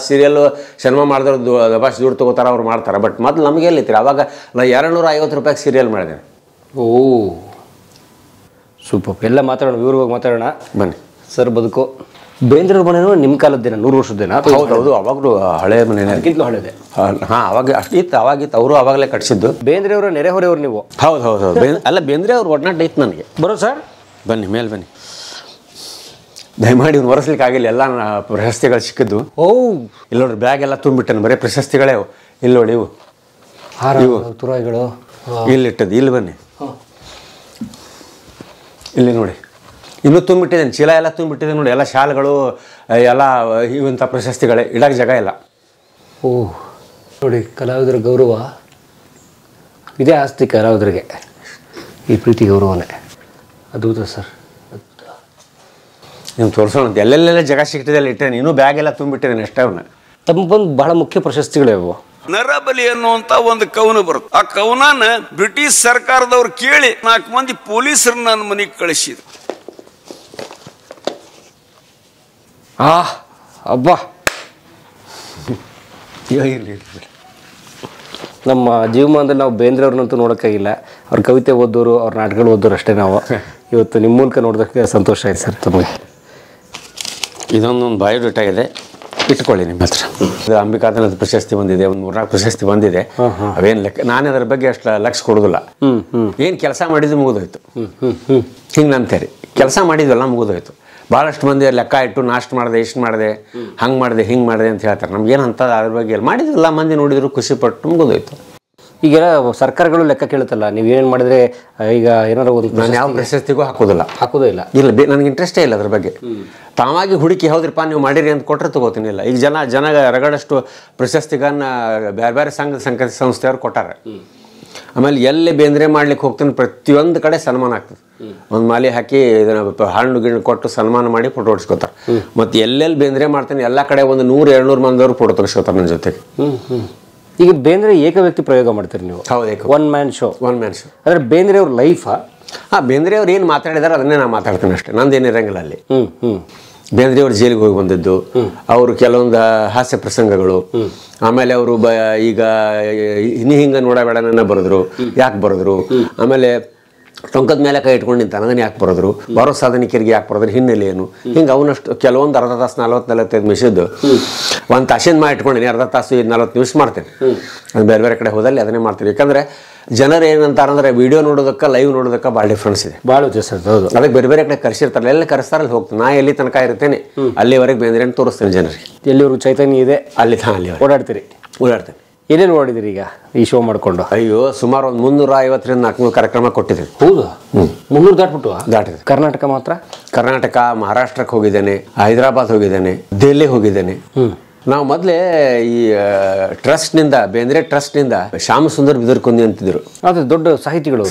ಸೀರಿಯಲ್ಲು ಸಿನಿಮಾ ಮಾಡಿದವ್ರು ದಬಾಶ್ ದುಡ್ಡು ತೊಗೋತಾರೆ, ಅವ್ರು ಮಾಡ್ತಾರೆ. ಬಟ್ ಮೊದಲು ನಮಗೆ ಎಲ್ಲಿತ್ತೀರಿ? ಅವಾಗ ನಾನು 250 ರೂಪಾಯಿಗೆ ಸೀರಿಯಲ್ ಮಾಡಿದೆ. ಓ ಸೂಪರ್. ಎಲ್ಲ ಮಾತಾಡೋಣ, ವಿವರವಾಗಿ ಮಾತಾಡೋಣ ಬನ್ನಿ ಸರ್. ಬದುಕು ಬೇಂದ್ರೆ ಮನೆಯೂ ನಿಮ್ಮ ಕಾಲದ್ದೇನ? 100 ವರ್ಷದ್ದೇನ? ಹೌದು, ಅವಾಗಲೂ ಹಳೆ ಮನೆ, ಅದಕ್ಕಿಂತಲೂ ಹಳೆದೆ. ಅವಾಗ ಅಷ್ಟಿತ್ತು, ಅವಾಗಿತ್ತು. ಅವರು ಅವಾಗಲೇ ಕಟ್ಸಿದ್ದು. ಬೇಂದ್ರೆ ಅವರ ನೆರೆಹೊರೆಯವರು ನೀವು? ಹೌದು. ಅಲ್ಲ, ಬೇಂದ್ರೆ ಅವ್ರು ಒಡನಾಟ ಇತ್ತು ನನಗೆ. ಬರೋ ಸರ್, ಬನ್ನಿ ಮೇಲೆ ಬನ್ನಿ. ದಯಮಾಡಿ ಇವ್ನು ಹೊರಸ್ಲಿಕ್ಕೆ ಆಗಿಲ್ಲ, ಎಲ್ಲ ಪ್ರಶಸ್ತಿಗಳು ಸಿಕ್ಕಿದ್ದು. ಇಲ್ಲಿ ನೋಡ್ರಿ, ಬ್ಯಾಗ್ ಎಲ್ಲ ತುಂಬಿಟ್ಟನು, ಬರೀ ಪ್ರಶಸ್ತಿಗಳೇ. ಇಲ್ಲಿ ನೋಡಿ, ಇವು ತುರಾಯಿಗಳು ಇಲ್ಲಿಟ್ಟದ್ದು. ಇಲ್ಲಿ ಬನ್ನಿ, ಇಲ್ಲಿ ನೋಡಿ, ಇನ್ನೂ ತುಂಬಿಟ್ಟಿದ್ದೇನೆ, ಚೀಲ ಎಲ್ಲ ತುಂಬಿಟ್ಟಿದೆ ನೋಡಿ. ಎಲ್ಲ ಶಾಲೆಗಳು ಎಲ್ಲ ಇವಂಥ ಪ್ರಶಸ್ತಿಗಳೇ, ಇಡಕ್ಕೆ ಜಾಗ ಇಲ್ಲ. ನೋಡಿ, ಕಲಾವಿದರ ಗೌರವ ಇದೇ ಆಸ್ತಿ ಕಲಾವಿದರಿಗೆ, ಈ ಪ್ರೀತಿ ಗೌರವನೇ. ಅದ್ಭುತ ಸರ್. ನೀವು ತೋರಿಸೋಣ ಅಂತ ಎಲ್ಲೆಲ್ಲೆಲ್ಲ ಜಾಗ ಸಿಗ್ತಿದೆ ಅಲ್ಲಿ ಇಟ್ಟೇನೆ. ಇನ್ನೂ ಬ್ಯಾಗ್ ಎಲ್ಲ ತುಂಬಿಟ್ಟಿದ್ದೇನೆ ಅಷ್ಟೇ. ಅವನ್ನ ತಮ್ಮ ಬಂದು ಬಹಳ ಮುಖ್ಯ ಪ್ರಶಸ್ತಿಗಳೇ ಅವು. ನರಬಲಿ ಅನ್ನುವಂತ ಒಂದು ಕವನ ಬರುತ್ತೆ. ಆ ಕವನನ ಬ್ರಿಟಿಷ್ ಸರ್ಕಾರದವ್ರು ಕೇಳಿ 4 ಮಂದಿ ಪೊಲೀಸರು ನನ್ನ ಮನೆಗೆ ಕಳಿಸಿದ್ರು. ಅಬ್ಬಾ, ನಮ್ಮ ಜೀವಮಾನದಲ್ಲಿ ನಾವು ಬೇಂದ್ರೆ ಅವ್ರನ್ನಂತೂ ನೋಡೋಕ್ಕಾಗಿಲ್ಲ. ಅವ್ರ ಕವಿತೆ ಓದೋರು, ಅವ್ರ ನಾಟಕಗಳು ಓದೋರು ಅಷ್ಟೇ ನಾವು. ಇವತ್ತು ನಿಮ್ಮ ಮೂಲಕ ನೋಡೋದಕ್ಕೆ ಸಂತೋಷ ಆಯ್ತು ಸರ್ ತಮಗೆ. ಇದೊಂದು ಬಯೋಡೇಟಾ ಇದೆ, ಇಟ್ಕೊಳ್ಳಿ ನಿಮ್ಮ ಹತ್ರ. ಇದು ಅಂಬಿಕಾತನದ ಪ್ರಶಸ್ತಿ ಬಂದಿದೆ, ಒಂದು 3-4 ಪ್ರಶಸ್ತಿ ಬಂದಿದೆ. ಅವೇನು ಲೆಕ್ಕ, ನಾನು ಅದರ ಬಗ್ಗೆ ಅಷ್ಟು ಲಕ್ಷ ಕೊಡೋದಿಲ್ಲ. ಏನು ಕೆಲಸ ಮಾಡಿದ್ದು ಮುಗಿದೋಯ್ತು. ಹಿಂಗೆ ನಂತೇರಿ ಕೆಲಸ ಮಾಡಿದ್ವಲ್ಲ ಮುಗಿದೋಯ್ತು. ಭಾಳಷ್ಟು ಮಂದಿ ಲೆಕ್ಕ ಇಟ್ಟು ನಾಷ್ಟ ಮಾಡಿದೆ, ಇಷ್ಟು ಮಾಡಿದೆ, ಹಂಗೆ ಮಾಡಿದೆ, ಹಿಂಗೆ ಮಾಡಿದೆ ಅಂತ ಹೇಳ್ತಾರೆ. ನಮ್ಗೇನು ಅಂತ ಅದ್ರ ಬಗ್ಗೆ ಎಲ್ಲ ಮಾಡಿದ್ರಲ್ಲ, ಮಂದಿ ನೋಡಿದ್ರು ಖುಷಿ ಪಟ್ಟು ಮುಗಿದೋಯ್ತು. ಈಗೆಲ್ಲ ಸರ್ಕಾರಗಳು ಲೆಕ್ಕ ಕೇಳುತ್ತಲ್ಲ, ನೀವು ಏನೇನು ಮಾಡಿದ್ರೆ ಈಗ ಏನಾರು ಒಂದು. ನಾನು ಯಾವ ಪ್ರಶಸ್ತಿಗೂ ಹಾಕೋದೇ ಇಲ್ಲ. ನನಗೆ ಇಂಟ್ರೆಸ್ಟೇ ಇಲ್ಲ ಅದ್ರ ಬಗ್ಗೆ. ತಾವಾಗಿ ಹುಡುಕಿ ಹೌದ್ರಪ್ಪ ನೀವು ಮಾಡಿರಿ ಅಂತ ಕೊಟ್ಟರೆ ತಗೋತೀನಿ. ಇಲ್ಲ, ಈಗ ಜನ ರಗಡಷ್ಟು ಪ್ರಶಸ್ತಿಗಳನ್ನ ಬೇರೆ ಬೇರೆ ಸಂಸ್ಥೆಯವ್ರು ಕೊಟ್ಟಾರೆ. ಆಮೇಲೆ ಎಲ್ಲಿ ಬೇಂದ್ರೆ ಮಾಡ್ಲಿಕ್ಕೆ ಹೋಗ್ತೀನಿ, ಪ್ರತಿಯೊಂದು ಕಡೆ ಸನ್ಮಾನ ಆಗ್ತದೆ. ಒಂದು ಮಾಲೆ ಹಾಕಿ ಹಣ್ಣು ಗಿಣ್ಣು ಕೊಟ್ಟು ಸನ್ಮಾನ ಮಾಡಿ ಫೋಟೋ ಹೊಡ್ಸ್ಕೊತಾರೆ. ಮತ್ತು ಎಲ್ಲೆಲ್ಲಿ ಬೇಂದ್ರೆ ಮಾಡ್ತೀನಿ ಎಲ್ಲ ಕಡೆ ಒಂದು 100-200 ಮಂದಿಯವರು ಫೋಟೋ ತೆಗೆಸ್ಕೊತಾರೆ ನನ್ನ ಜೊತೆಗೆ. ಈಗ ಬೇಂದ್ರೆ ಏಕ ವ್ಯಕ್ತಿ ಪ್ರಯೋಗ ಮಾಡ್ತೀರಿ ನೀವು? ಹೌದು, ಒನ್ ಮ್ಯಾನ್ ಶೋ. ಅಂದರೆ ಬೇಂದ್ರೆ ಅವ್ರ ಲೈಫಾ? ಬೇಂದ್ರೆ ಅವ್ರು ಏನು ಮಾತಾಡಿದಾರೆ ಅದನ್ನೇ ನಾನು ಮಾತಾಡ್ತೀನಿ ಅಷ್ಟೇ. ನಂದೇನಿರಂಗಿಲ್ಲ ಅಲ್ಲಿ. ಬೇಂದ್ರೆ ಅವ್ರು ಜೈಲಿಗೆ ಹೋಗಿ ಬಂದಿದ್ದು, ಅವರು ಕೆಲವೊಂದು ಹಾಸ್ಯ ಪ್ರಸಂಗಗಳು, ಆಮೇಲೆ ಅವರು ಈಗ ಇನಿ ಹಿಂಗ ನೋಡಬೇಡ ನನ್ನ ಬರೆದ್ರು, ಯಾಕೆ ಬರೆದ್ರು, ಆಮೇಲೆ ಟೊಂಕದ ಮೇಲೆ ಕೈ ಇಟ್ಕೊಂಡು ನಿಂತ ಅದನ್ನು ಯಾಕೆ ಬರೋದ್ರು, ಬರೋ ಸಾಧನಿಕರಿಗೆ ಯಾಕೆ ಬರೋದ್ರು, ಹಿನ್ನೆಲೆ ಏನು, ಹಿಂಗೆ ಅವನಷ್ಟು ಕೆಲವೊಂದು ಅರ್ಧ ತಾಸು 40-45 ನಿಮಿಷದ್ದು ಒಂದು ತಾಸಿನ ಮಾಡಿ ಇಟ್ಕೊಂಡಿನಿ. ಅರ್ಧ ತಾಸು 40 ನಿಮಿಷ ಮಾಡ್ತೇನೆ. ಅದು ಬೇರೆ ಬೇರೆ ಕಡೆ ಹೋದಲ್ಲಿ ಅದನ್ನೇ ಮಾಡ್ತೀವಿ. ಯಾಕಂದರೆ ಜನರು ಏನಂತಾರಂದ್ರೆ ವಿಡಿಯೋ ನೋಡೋದಕ್ಕೆ ಲೈವ್ ನೋಡೋದಕ್ಕೆ ಭಾಳ ಡಿಫ್ರೆನ್ಸ್ ಇದೆ. ಭಾಳ ವ್ಯತ್ಯಾಸ. ಹೌದು, ಅದಕ್ಕೆ ಬೇರೆ ಬೇರೆ ಕಡೆ ಕರೆಸಿರ್ತಾರೆ, ಎಲ್ಲಿ ಕರೆಸ್ತಾರೆ ಅಲ್ಲಿ ಹೋಗ್ತೀನಿ. ನಾ ಎಲ್ಲಿ ತನಕ ಇರ್ತೇನೆ ಅಲ್ಲಿವರೆಗೆ ಬೇಂದ್ರೆ ತೋರಿಸ್ತೇನೆ ಜನರಿಗೆ. ಎಲ್ಲಿವರೆಗೂ ಚೈತನ್ಯ ಇದೆ ಅಲ್ಲಿ ಓಡಾಡ್ತೇನೆ. ಏನೇನು ಓಡಿದಿರಿ ಈಗ ಈ ಶೋ ಮಾಡ್ಕೊಂಡು? ಅಯ್ಯೋ, ಸುಮಾರು ಒಂದು 350-400 ಕಾರ್ಯಕ್ರಮ ಕೊಟ್ಟಿದ್ದೀನಿ. ಹೌದು, 300 ದಾಟಿದೆ. ಕರ್ನಾಟಕ ಮಾತ್ರ? ಕರ್ನಾಟಕ, ಮಹಾರಾಷ್ಟ್ರಕ್ಕೆ ಹೋಗಿದ್ದೇನೆ, ಹೈದರಾಬಾದ್ ಹೋಗಿದ್ದೇನೆ, ದೆಹಲಿ ಹೋಗಿದ್ದೇನೆ. ನಾವು ಮೊದಲೇ ಈ ಟ್ರಸ್ಟ್ನಿಂದ, ಬೇಂದ್ರೆ ಟ್ರಸ್ಟ್ನಿಂದ ಶ್ಯಾಮ ಸುಂದರ್ ಬಿದರ್ಕುಂದಿ ಅಂತಿದ್ರು. ಅದು ದೊಡ್ಡ ಸಾಹಿತಿಗಳು.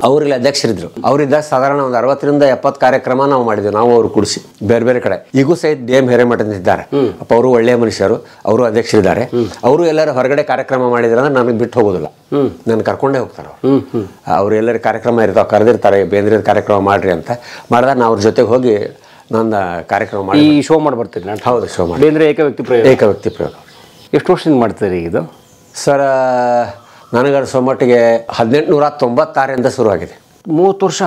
ಅವರಲ್ಲಿ ಅಧ್ಯಕ್ಷರಿದ್ರು. ಅವರಿದ್ದಾಗ ಸಾಧಾರಣ ಒಂದು 60-70 ಕಾರ್ಯಕ್ರಮ ನಾವು ಮಾಡಿದ್ವಿ, ನಾವು ಅವ್ರು ಕೂಡಿಸಿ ಬೇರೆ ಬೇರೆ ಕಡೆ. ಈಗೂ ಸಹಿತ DM ಹಿರೇಮಠ ಇದ್ದಾರೆ. ಅಪ್ಪ ಅವರು ಒಳ್ಳೆಯ ಮನುಷ್ಯರು, ಅವರು ಅಧ್ಯಕ್ಷರಿದ್ದಾರೆ. ಅವರು ಎಲ್ಲರೂ ಹೊರಗಡೆ ಕಾರ್ಯಕ್ರಮ ಮಾಡಿದ್ರೆ ಅಂದ್ರೆ ನನಗೆ ಬಿಟ್ಟು ಹೋಗೋದಿಲ್ಲ, ನಾನು ಕರ್ಕೊಂಡೇ ಹೋಗ್ತಾರೆ. ಅವ್ರು ಎಲ್ಲರೂ ಕಾರ್ಯಕ್ರಮ ಇರ್ತಾವೆ, ಕರೆದಿರ್ತಾರೆ, ಬೇಂದ್ರೆ ಕಾರ್ಯಕ್ರಮ ಮಾಡ್ರಿ ಅಂತ ಮಾಡಿದಾಗ ನಾವು ಅವ್ರ ಜೊತೆಗೆ ಹೋಗಿ ನನ್ನ ಕಾರ್ಯಕ್ರಮ ಮಾಡಿ ಈ ಶೋ ಮಾಡಿ ಬರ್ತೀನಿ ನಾನು. ಹೌದು, ಶೋ ಮಾಡಿ. ಬೇಂದ್ರೆ ಏಕ ವ್ಯಕ್ತಿ ಪ್ರಯೋಗ. ಎಷ್ಟು ವರ್ಷದಿಂದ ಮಾಡ್ತೀರಿ ಇದು ಸರ್? ನನಗೆ ಸೊಮಟ್ಟಿಗೆ 1896 ಶುರುವಾಗಿದೆ. 30 ವರ್ಷ.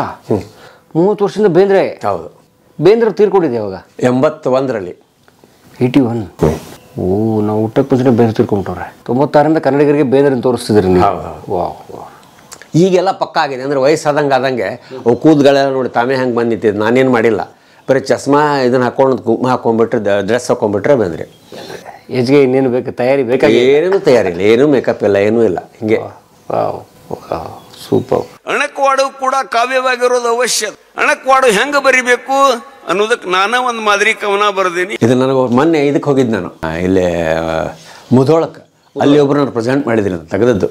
30 ವರ್ಷದಿಂದ ಬೇಂದ್ರೆ? ಹೌದು. ಬೇಂದ್ರೆ ತೀರ್ಕೊಂಡಿದೆ ಯಾವಾಗ? 81ರಲ್ಲಿ. 81. ನಾವು ಊಟಕ್ಕೆ ಮುಂಚೆ ಬೇರೆ ತಿರ್ಕೊಂಬಿಟ್ಟವ್ರೆ. 96ರಿಂದ ಕನ್ನಡಿಗರಿಗೆ ಬೇರೆ ತೋರಿಸ್ತಿದ್ರಿ ನೀವು. ಈಗೆಲ್ಲ ಪಕ್ಕ ಆಗಿದೆ ಅಂದರೆ ವಯಸ್ಸಾದಂಗೆ ಆದಂಗೆ ಅವು ಕೂದಗಳೆಲ್ಲ ನೋಡಿ ತಾವೇ ಹೆಂಗೆ ಬಂದಿತ್ತು. ನಾನೇನು ಮಾಡಿಲ್ಲ, ಬರೀ ಚಸ್ಮಾ ಇದನ್ನು ಹಾಕೊಂಡು ಕುಂಕುಮ ಹಾಕೊಂಡ್ಬಿಟ್ರೆ ಡ್ರೆಸ್ ಹಾಕೊಂಡ್ಬಿಟ್ರೆ ಬಂದ್ರಿ. ಏಜ್ಗೆ ಇನ್ನೇನು ಬೇಕು ತಯಾರಿ ಬೇಕಾಗಿ? ಏನೇನು ತಯಾರಿಲ್ಲ, ಏನೂ ಮೇಕಪ್ ಇಲ್ಲ, ಏನೂ ಇಲ್ಲ. ಹಿಂಗೆ ಸೂಪರ್. ಅಣಕವಾಡು ಕೂಡ ಕಾವ್ಯವಾಗಿರೋದು ಅವಶ್ಯ. ಅಣಕವಾಡು ಹೆಂಗ ಬರಿಬೇಕು ಅನ್ನೋದಕ್ಕೆ ನಾನ ಒಂದು ಮಾದರಿ ಕವನ ಬರೆದೀನಿ. ಇದು ನನಗೆ ಮೊನ್ನೆ ಇದಕ್ಕೆ ಹೋಗಿದ್ದು ನಾನು, ಇಲ್ಲೇ ಮುಧೋಳಕ್ಕೆ. ಅಲ್ಲಿ ಒಬ್ರು ನಾನು ಪ್ರೆಸೆಂಟ್ ಮಾಡಿದ್ದೀನಿ, ತೆಗೆದದ್ದು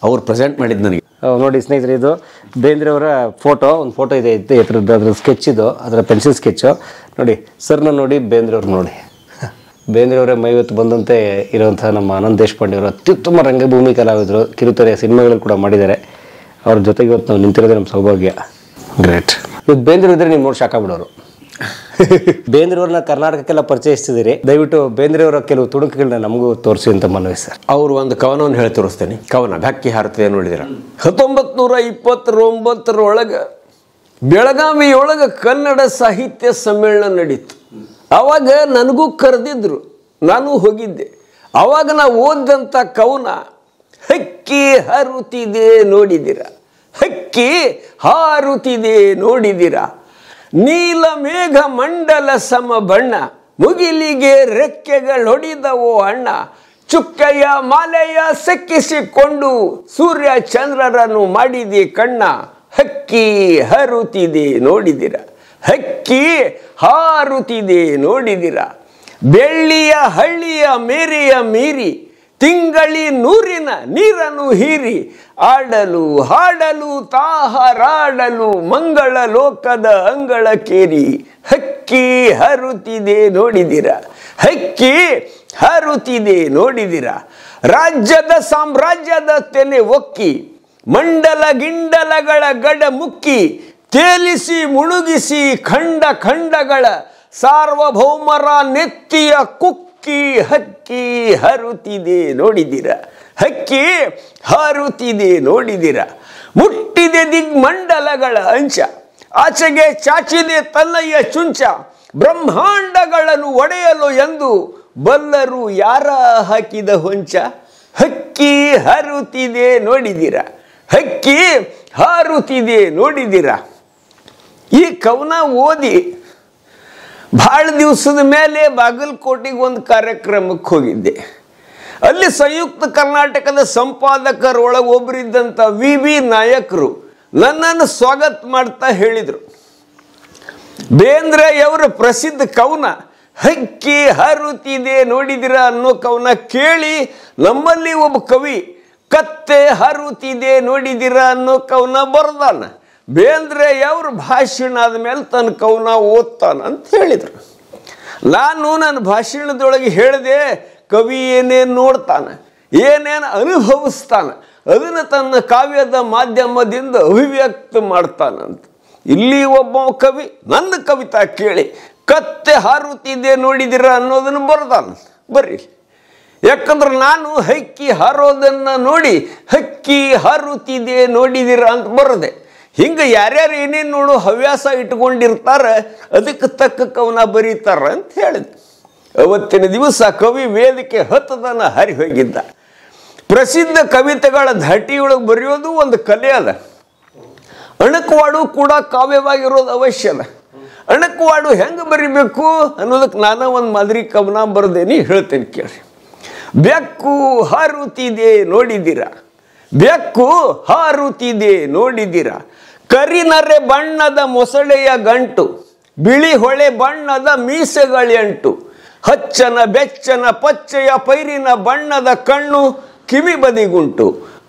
ಅವ್ರು ಪ್ರೆಸೆಂಟ್ ಮಾಡಿದ್ದು ನನಗೆ. ನೋಡಿ ಸ್ನೇಹಿತರೆ, ಇದು ಬೇಂದ್ರೆ ಅವರ ಒಂದು ಫೋಟೋ ಇದೆ, ಅದ್ರ ಸ್ಕೆಚ್ ಇದು, ಅದರ ಪೆನ್ಸಿಲ್ ಸ್ಕೆಚ್ಚು ನೋಡಿ. ಸರ್ನ ನೋಡಿ, ಬೇಂದ್ರೆ ಅವ್ರು ನೋಡಿ. ಬೇಂದ್ರೆ ಅವರೇ ಮೈವತ್ತು ಬಂದಂತೆ ಇರುವಂತಹ ನಮ್ಮ ಆನಂದ್ ದೇಶಪಾಂಡೆ ಅವರು ಅತ್ಯುತ್ತಮ ರಂಗಭೂಮಿ ಕಲಾವಿದರು, ಕಿರುತೆರೆ ಸಿನಿಮಾಗಳು ಕೂಡ ಮಾಡಿದ್ದಾರೆ. ಅವ್ರ ಜೊತೆಗೆ ಇವತ್ತು ನಾವು ನಿಂತಿರೋದೇ ನಮ್ಮ ಸೌಭಾಗ್ಯ. ಗ್ರೇಟ್. ಇವತ್ತು ಬೇಂದ್ರೆ ಇದ್ರೆ ನೀವು ನೋಡಿ ಶಾಕಾಗ್ಬಿಡೋರು. ಬೇಂದ್ರೆ ಅವ್ರನ್ನ ಕರ್ನಾಟಕಕ್ಕೆಲ್ಲ ಪರಿಚಯಿಸ್ತಿದ್ದೀರಿ. ದಯವಿಟ್ಟು ಬೇಂದ್ರೆ ಅವರ ಕೆಲವು ತುಣುಕುಗಳನ್ನ ನಮಗೂ ತೋರಿಸಿ ಅಂತ ಮನವಿ ಸರ್. ಅವರು ಒಂದು ಕವನವನ್ನು ಹೇಳಿ ತೋರಿಸ್ತೇನೆ. ಕವನ ಬೆಕ್ಕಿ ಹಾರುತ್ತದೆ ನೋಡಿದಿರ. 1929 ಬೆಳಗಾವಿಯೊಳಗೆ ಕನ್ನಡ ಸಾಹಿತ್ಯ ಸಮ್ಮೇಳನ ನಡೀತು. ಅವಾಗ ನನಗೂ ಕರೆದಿದ್ರು, ನಾನು ಹೋಗಿದ್ದೆ. ಅವಾಗ ನಾವು ಓದಂಥ ಕವನ ಹಕ್ಕಿ ಹಾರುತ್ತಿದೆ ನೋಡಿದಿರ, ಹಕ್ಕಿ ಹಾರುತ್ತಿದೆ ನೋಡಿದಿರ, ನೀಲ ಮೇಘ ಮಂಡಲ ಸಮ ಬಣ್ಣ, ಮುಗಿಲಿಗೆ ರೆಕ್ಕೆಗಳೊಡಿದವೋ ಅಣ್ಣ, ಚುಕ್ಕೆಯ ಮಾಲೆಯ ಸೆಕ್ಕಿಸಿಕೊಂಡು ಸೂರ್ಯ ಚಂದ್ರರನ್ನು ಮಾಡಿದೆ ಕಣ್ಣ, ಹಕ್ಕಿ ಹಾರುತ್ತಿದೆ ನೋಡಿದಿರ, ಹಕ್ಕಿ ಹಾರುತ್ತಿದೆ ನೋಡಿದಿರ, ಬೆಳ್ಳಿಯ ಹಳ್ಳಿಯ ಮೇರೆಯ ಮೀರಿ ತಿಂಗಳಿ ನೂರಿನ ನೀರನ್ನು ಹೀರಿ, ಆಡಲು ಹಾಡಲು ತಾಹರಾಡಲು ಮಂಗಳ ಲೋಕದ ಅಂಗಳ ಕೇರಿ, ಹಕ್ಕಿ ಹಾರುತ್ತಿದೆ ನೋಡಿದಿರ, ಹಕ್ಕಿ ಹಾರುತ್ತಿದೆ ನೋಡಿದಿರ, ರಾಜ್ಯದ ಸಾಮ್ರಾಜ್ಯದ ತೆಲೆ ಒಕ್ಕಿ ಮಂಡಲ ಗಿಂಡಲಗಳ ಗಡ ಮುಕ್ಕಿ, ತೇಲಿಸಿ ಮುಳುಗಿಸಿ ಖಂಡ ಖಂಡಗಳ ಸಾರ್ವಭೌಮರ ನೆತ್ತಿಯ ಕುಕ್ಕಿ, ಹಕ್ಕಿ ಹಾರುತ್ತಿದೆ ನೋಡಿದಿರ, ಹಕ್ಕಿ ಹಾರುತ್ತಿದೆ ನೋಡಿದಿರ, ಮುಟ್ಟಿದೆ ದಿಗ್ಮಂಡಲಗಳ ಅಂಚ, ಆಚೆಗೆ ಚಾಚಿದೆ ತನ್ನಯ್ಯ ಚುಂಚ, ಬ್ರಹ್ಮಾಂಡಗಳನ್ನು ಒಡೆಯಲು ಎಂದು ಬಲ್ಲರು ಯಾರ ಹಾಕಿದ ಹೊಂಚ, ಹಕ್ಕಿ ಹಾರುತ್ತಿದೆ ನೋಡಿದಿರ, ಹಕ್ಕಿ ಹಾರುತ್ತಿದೆ ನೋಡಿದಿರ. ಈ ಕವನ ಓದಿ ಭಾಳ ದಿವಸದ ಮೇಲೆ ಬಾಗಲಕೋಟೆಗೆ ಒಂದು ಕಾರ್ಯಕ್ರಮಕ್ಕೆ ಹೋಗಿದ್ದೆ. ಅಲ್ಲಿ ಸಂಯುಕ್ತ ಕರ್ನಾಟಕದ ಸಂಪಾದಕರೊಳಗೆ ಒಬ್ಬರಿದ್ದಂಥ ವಿ ನಾಯಕರು ನನ್ನನ್ನು ಸ್ವಾಗತ ಮಾಡ್ತಾ ಹೇಳಿದರು, ಬೇಂದ್ರೆ ಅವರ ಪ್ರಸಿದ್ಧ ಕವನ ಹಕ್ಕಿ ಹಾರುತ್ತಿದೆ ನೋಡಿದಿರ ಅನ್ನೋ ಕವನ ಕೇಳಿ ನಮ್ಮಲ್ಲಿ ಒಬ್ಬ ಕವಿ ಕತ್ತೆ ಹಾರುತ್ತಿದೆ ನೋಡಿದಿರ ಅನ್ನೋ ಕವನ ಬರ್ದಾನ. ಬೇಂದ್ರೆ ಅವ್ರ ಭಾಷಣ ಆದಮೇಲೆ ತನ್ನ ಕವನ ಓದ್ತಾನ ಅಂತ ಹೇಳಿದರು. ನಾನು ನನ್ನ ಭಾಷಣದೊಳಗೆ ಹೇಳಿದೆ, ಕವಿ ಏನೇನು ನೋಡ್ತಾನೆ, ಏನೇನು ಅನುಭವಿಸ್ತಾನೆ, ಅದನ್ನು ತನ್ನ ಕಾವ್ಯದ ಮಾಧ್ಯಮದಿಂದ ಅಭಿವ್ಯಕ್ತ ಮಾಡ್ತಾನಂತ. ಇಲ್ಲಿ ಒಬ್ಬ ಕವಿ ನನ್ನ ಕವಿತಾ ಕೇಳಿ ಕತ್ತೆ ಹಾರುತ್ತಿದೆ ನೋಡಿದಿರ ಅನ್ನೋದನ್ನು ಬರ್ದಾನ. ಬರ್ರಿ, ಯಾಕಂದ್ರೆ ನಾನು ಹಕ್ಕಿ ಹಾರೋದನ್ನು ನೋಡಿ ಹಕ್ಕಿ ಹಾರುತ್ತಿದೆ ನೋಡಿದಿರ ಅಂತ ಬರದೆ. ಹಿಂಗೆ ಯಾರ್ಯಾರು ಏನೇನು ನೋಡು ಹವ್ಯಾಸ ಇಟ್ಕೊಂಡಿರ್ತಾರೆ, ಅದಕ್ಕೆ ತಕ್ಕ ಕವನ ಬರೀತಾರ ಅಂತ ಹೇಳಿದೆ. ಅವತ್ತಿನ ದಿವಸ ಕವಿ ವೇದಿಕೆ ಹತ್ತದನ ಹರಿ ಹೋಗಿದ್ದ. ಪ್ರಸಿದ್ಧ ಕವಿತೆಗಳ ಧಾಟಿಯೊಳಗೆ ಬರೆಯೋದು ಒಂದು ಕಲೆ ಅದ. ಅಣಕವಾಡು ಕೂಡ ಕಾವ್ಯವಾಗಿರೋದು ಅವಶ್ಯ ಅದ. ಅಣಕವಾಡು ಹೆಂಗೆ ಬರಿಬೇಕು ಅನ್ನೋದಕ್ಕೆ ನಾನು ಒಂದು ಮಾದರಿ ಕವನ ಬರೆದೇನಿ, ಹೇಳ್ತೇನೆ ಕೇಳಿ. ಬೆಕ್ಕು ಹಾರುತ್ತಿದೆ ನೋಡಿದಿರ, ಬೆಕ್ಕು ಹಾರುತ್ತಿದೆ ನೋಡಿದಿರ, ಕರಿನರೆ ಬಣ್ಣದ ಮೊಸಳೆಯ ಗಂಟು, ಬಿಳಿ ಹೊಳೆ ಬಣ್ಣದ ಮೀಸೆಗಳೆಂಟು, ಹಚ್ಚನ ಬೆಚ್ಚನ ಪಚ್ಚೆಯ ಪೈರಿನ ಬಣ್ಣದ ಕಣ್ಣು ಕಿವಿ ಬದಿಗುಂಟು,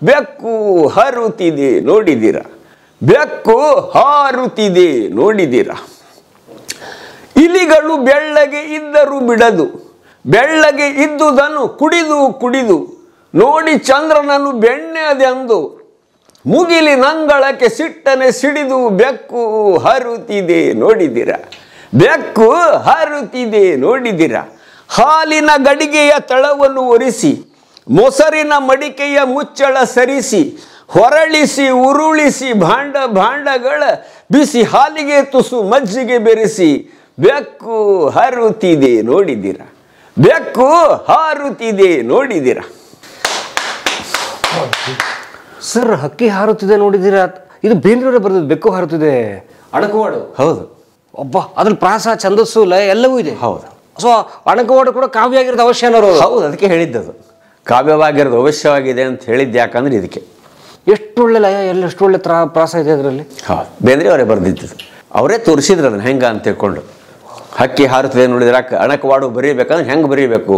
ಬೆಕ್ಕು ಹಾರುತ್ತಿದೆ ನೋಡಿದಿರ, ಬೆಕ್ಕು ಹಾರುತ್ತಿದೆ ನೋಡಿದಿರ. ಇಲಿಗಳು ಬೆಳ್ಳಗೆ ಇದ್ದರೂ ಬಿಡದು, ಬೆಳ್ಳಗೆ ಇದ್ದುದನ್ನು ಕುಡಿದು ಕುಡಿದು ನೋಡಿ ಚಂದ್ರನನ್ನು ಬೆಣ್ಣೆದೆಂದು, ಮುಗಿಲಿನಂಗಳಕ್ಕೆ ಸಿಟ್ಟನೆ ಸಿಡಿದು ಬೆಕ್ಕು ಹಾರುತ್ತಿದೆ ನೋಡಿದಿರ, ಬೆಕ್ಕು ಹಾರುತ್ತಿದೆ ನೋಡಿದಿರ. ಹಾಲಿನ ಗಡಿಗೆಯ ತಳವನ್ನು ಒರೆಸಿ ಮೊಸರಿನ ಮಡಿಕೆಯ ಮುಚ್ಚಳ ಸರಿಸಿ, ಹೊರಳಿಸಿ ಉರುಳಿಸಿ ಭಾಂಡಗಳ ಬಿಸಿ ಹಾಲಿಗೆ ತುಸು ಮಜ್ಜಿಗೆ ಬೆರೆಸಿ, ಬೆಕ್ಕು ಹಾರುತ್ತಿದೆ ನೋಡಿದಿರ, ಬೆಕ್ಕು ಹಾರುತ್ತಿದೆ ನೋಡಿದ್ದೀರಾ? ಸರ್, ಹಕ್ಕಿ ಹಾರುತ್ತಿದೆ ನೋಡಿದ್ದೀರಾ? ಇದು ಬೇಂದ್ರೆಯವರೇ ಬರೆದದ್ದು, ಬೆಕ್ಕು ಹಾರುತ್ತಿದೆ, ಅಣಕವಾಡು. ಹೌದು. ಒಬ್ಬ ಅದ್ರಲ್ಲಿ ಪ್ರಾಸ, ಛಂದಸ್ಸು, ಲಯ ಎಲ್ಲವೂ ಇದೆ. ಹೌದು. ಸೊ ಅಣಕವಾಡು ಕೂಡ ಕಾವ್ಯ ಆಗಿರೋದು ಅವಶ್ಯ ಅನ್ನೋರು. ಹೌದು, ಅದಕ್ಕೆ ಹೇಳಿದ್ದದು ಕಾವ್ಯವಾಗಿರೋದು ಅವಶ್ಯವಾಗಿದೆ ಅಂತ ಹೇಳಿದ್ದು. ಯಾಕಂದ್ರೆ ಇದಕ್ಕೆ ಎಷ್ಟು ಒಳ್ಳೆ ಲಯ, ಎಷ್ಟು ಒಳ್ಳೆ ಪ್ರಾಸ ಇದೆ ಅದರಲ್ಲಿ. ಹೌದು, ಬೇಂದ್ರೆ ಅವರೇ ಬರೆದಿದ್ದು. ಅವರೇ ತೋರಿಸಿದ್ರು ಅದನ್ನ ಹೆಂಗ ಅಂತ ತಿಳ್ಕೊಂಡು. ಹಕ್ಕಿ ಹಾರುತ್ತದೆ ನೋಡಿದ್ರೆ ಅಣಕವಾಡು ಬರೀಬೇಕಂದ್ರೆ ಹೆಂಗೆ ಬರೀಬೇಕು,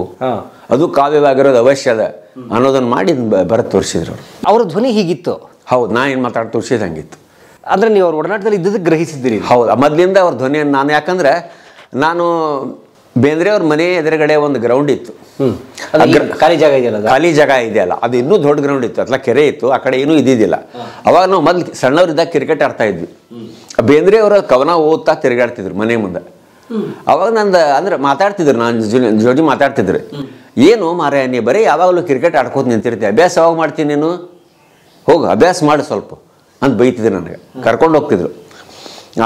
ಅದು ಕಾವ್ಯವಾಗಿರೋದು ಅವಶ್ಯದ ಅನ್ನೋದನ್ನ ಮಾಡಿ ಬರೆದು ತೋರಿಸಿದ್ರು ಅವರು. ಅವ್ರ ಧ್ವನಿ ಹೀಗಿತ್ತು. ಹೌದು, ನಾ ಏನು ಮಾತಾಡಿ ತೋರಿಸಿದ ಹಂಗಿತ್ತು. ಅಂದ್ರೆ ನೀವು ಅವ್ರ ಒಡನಾಟದಲ್ಲಿ ಇದ್ದದಕ್ಕೆ ಗ್ರಹಿಸಿದ್ದೀರಿ. ಹೌದು, ಮೊದಲಿಂದ ಅವ್ರ ಧ್ವನಿಯನ್ನು ನಾನು, ಯಾಕಂದ್ರೆ ನಾನು ಬೇಂದ್ರೆ ಅವ್ರ ಮನೆ ಎದುರುಗಡೆ ಒಂದು ಗ್ರೌಂಡ್ ಇತ್ತು. ಖಾಲಿ ಜಾಗ ಇದೆಯಲ್ಲ, ಖಾಲಿ ಜಾಗ ಇದೆಯಲ್ಲ, ಅದು ಇನ್ನೂ ದೊಡ್ಡ ಗ್ರೌಂಡ್ ಇತ್ತು. ಅತ್ಲ ಕೆರೆ ಇತ್ತು, ಆ ಕಡೆ ಏನೂ ಇದ್ದಿದ್ದಿಲ್ಲ. ಅವಾಗ ನಾವು ಮೊದ್ಲು ಸಣ್ಣವರಿದ್ದಾಗ ಕ್ರಿಕೆಟ್ ಆಡ್ತಾ ಇದ್ವಿ. ಬೇಂದ್ರೆ ಅವರ ಕವನ ಓದ್ತಾ ತಿರುಗಾಡ್ತಿದ್ರು ಮನೆ ಮುಂದೆ. ಅವಾಗ ನಂದು ಅಂದ್ರೆ ಮಾತಾಡ್ತಿದ್ರು, ನಾನು ಜೋಡಿ ಮಾತಾಡ್ತಿದ್ರು. ಏನು ಮಾರಾಯ ನೀ ಬರೀ ಯಾವಾಗಲೂ ಕ್ರಿಕೆಟ್ ಆಡ್ಕೋತ ನಿಂತಿರ್ತೀವಿ, ಅಭ್ಯಾಸ ಯಾವಾಗ ಮಾಡ್ತೀನಿ ನೀನು, ಹೋಗು ಅಭ್ಯಾಸ ಮಾಡು ಸ್ವಲ್ಪ ಅಂತ ಬೈತಿದ್ರು. ನನಗೆ ಕರ್ಕೊಂಡು ಹೋಗ್ತಿದ್ರು.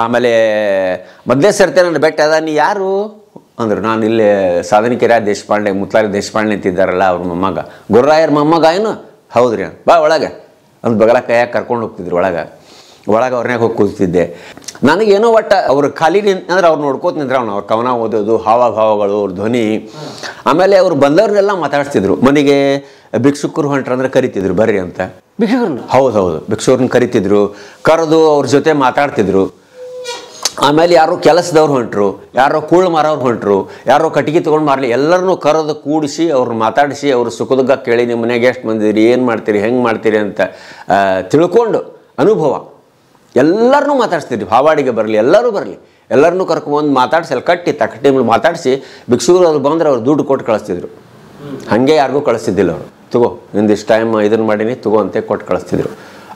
ಆಮೇಲೆ ಮೊದಲೇ ಸರ್ತೆ ನನ್ನ ಬೆಟ್ಟ ಅದ, ನೀ ಯಾರು ಅಂದರು. ನಾನು ಇಲ್ಲಿ ಸಾಧನಕೆರೆ ದೇಶಪಾಂಡೆ, ಮುತ್ಲಾರಿ ದೇಶಪಾಂಡೆ ಅಂತಿದ್ದಾರಲ್ಲ ಅವ್ರ ಮೊಮ್ಮಗ, ಗುರ್ರಾಯರ ಮೊಮ್ಮಗ ಏನು? ಹೌದ್ರಿ, ಬಾ ಒಳಗೆ ಅಂತ ಬಗಲ ಕೈಯಾಗ ಕರ್ಕೊಂಡು ಹೋಗ್ತಿದ್ರು. ಒಳಗೆ ಅವ್ರನ್ಯಾಗ ಹೋಗಿ ಕೂತಿದ್ದೆ. ನನಗೇನೋ ಒಟ್ಟು ಅವ್ರು ಖಾಲಿ ಅಂದ್ರೆ ಅವ್ರು ನೋಡ್ಕೋತ ನಿಂದ್ರೆ ಅವ್ರ ಕವನ ಓದೋದು, ಹಾವಭಾವಗಳು, ಅವ್ರ ಧ್ವನಿ. ಆಮೇಲೆ ಅವ್ರು ಬಂದವ್ರನ್ನೆಲ್ಲ ಮಾತಾಡ್ತಿದ್ರು. ಮನೆಗೆ ಭಿಕ್ಷುಕರು ಹೊಂಟ್ರಂದ್ರೆ ಕರಿತಿದ್ರು, ಬರ್ರಿ ಅಂತ. ಭಿಕ್ಷುಕರನ್ನ? ಹೌದು, ಭಿಕ್ಷುಕರನ್ನ ಕರಿತಿದ್ರು, ಕರೆದು ಅವ್ರ ಜೊತೆ ಮಾತಾಡ್ತಿದ್ರು. ಆಮೇಲೆ ಯಾರೋ ಕೆಲಸದವ್ರು ಹೊಂಟ್ರು, ಯಾರೋ ಕೂಳು ಮಾರೋರು ಹೊಂಟ್ರು, ಯಾರೋ ಕಟ್ಟಿಗೆ ತೊಗೊಂಡು ಮಾರಲಿ, ಎಲ್ಲರನ್ನೂ ಕರೆದು ಕೂಡಿಸಿ ಅವ್ರನ್ನ ಮಾತಾಡಿಸಿ ಅವ್ರ ಸುಖದುಗ್ಗ ಕೇಳಿ, ನಿಮ್ಮ ಮನೆಗೆ ಎಷ್ಟು ಮಂದಿರಿ, ಏನು ಮಾಡ್ತೀರಿ, ಹೆಂಗೆ ಮಾಡ್ತೀರಿ ಅಂತ ತಿಳ್ಕೊಂಡು ಅನುಭವ ಎಲ್ಲರನ್ನೂ ಮಾತಾಡ್ಸ್ತಿದ್ವಿ. ಹಾವಾಡಿಗೆ ಬರಲಿ, ಎಲ್ಲರೂ ಬರಲಿ, ಎಲ್ಲರನ್ನೂ ಕರ್ಕೊಂಬಂದು ಮಾತಾಡಿಸಿ ಅಲ್ಲಿ ಕಟ್ಟಿ ಮಾತಾಡಿಸಿ ಭಿಕ್ಷುಕರು ಅವ್ರು ಬಂದರೆ ಅವ್ರು ದುಡ್ಡು ಕೊಟ್ಟು ಕಳಿಸ್ತಿದ್ರು. ಹಾಗೆ ಯಾರಿಗೂ ಕಳಿಸ್ತಿದ್ದಿಲ್ಲ ಅವರು. ತಗೋ ನಿಂದಿಷ್ಟು ಟೈಮ್ ಇದನ್ನು ಮಾಡೀನಿ ತಗೋ ಅಂತ ಕೊಟ್ಟು ಕಳಿಸ್ತಿದ್ರು.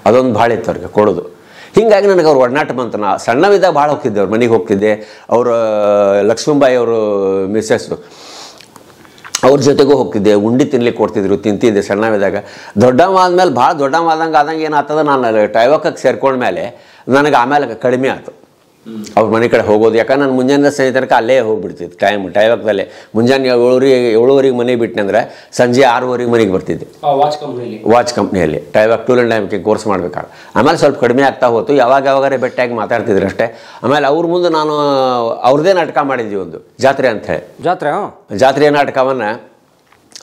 ಅದೊಂದು ಭಾಳ ಇತ್ತು ಅವ್ರಿಗೆ ಕೊಡೋದು. ಹೀಗಾಗಿ ನನಗೆ ಅವ್ರು ಒಡನಾಟ ಬಂತು. ನಾ ಸಣ್ಣವಿದ್ದಾಗ ಭಾಳ ಹೋಗ್ತಿದ್ದೆ, ಅವ್ರ ಮನೆಗೆ ಹೋಗ್ತಿದ್ದೆ. ಅವರು ಲಕ್ಷ್ಮೀಬಾಯಿ ಅವರು ಮಿಸ್ಸಸ್ಸು, ಅವ್ರ ಜೊತೆಗೂ ಹೋಗ್ತಿದ್ದೆ. ಉಂಡಿ ತಿನ್ಲಿಕ್ಕೆ ಕೊಡ್ತಿದ್ರು, ತಿಂತಿದ್ದೆ ಸಣ್ಣವಿದ್ದಾಗ. ದೊಡ್ಡವಾದ್ಮೇಲೆ ಭಾಳ ದೊಡ್ಡವಾದಂಗೆ ಏನಾಗ್ತದೆ, ನಾನು ಟೈವಕಕ್ಕೆ ಸೇರ್ಕೊಂಡ್ಮೇಲೆ ನನಗೆ ಆಮೇಲೆ ಕಡಿಮೆ ಆಯ್ತು ಅವ್ರ ಮನೆ ಕಡೆ ಹೋಗೋದು. ಯಾಕಂದ್ರೆ ನಾನು ಮುಂಜಾನೆ ಸ್ನೇಹಿತರಕ್ಕೆ ಅಲ್ಲೇ ಹೋಗ್ಬಿಡ್ತಿದ್ದೆ ಟೈವಕದಲ್ಲೇ. ಮುಂಜಾನೆ 7:30 ಮನೆ ಬಿಟ್ಟನೆ ಅಂದರೆ ಸಂಜೆ 6:30 ಮನೆಗೆ ಬರ್ತಿದ್ದೆ ವಾಚ್ ಕಂಪ್ನಿಯಲ್ಲಿ ಟೈವಕ್ ಟೂಲ್ ಆ್ಯಂಡ್ ಟೈಮ್ ಕೋರ್ಸ್ ಮಾಡ್ಬೇಕಾದ್ರೆ. ಆಮೇಲೆ ಸ್ವಲ್ಪ ಕಡಿಮೆ ಆಗ್ತಾ ಹೋಯ್ತು. ಯಾವಾಗಾರೆ ಬೆಟ್ಟಾಗಿ ಮಾತಾಡ್ತಿದ್ರು ಅಷ್ಟೇ. ಆಮೇಲೆ ಅವ್ರ ಮುಂದೆ ನಾನು ಅವ್ರದ್ದೇ ನಾಟಕ ಮಾಡಿದ್ವಿ, ಒಂದು ಜಾತ್ರೆ ಅಂತ ಹೇಳಿ. ಜಾತ್ರೆ ನಾಟಕವನ್ನು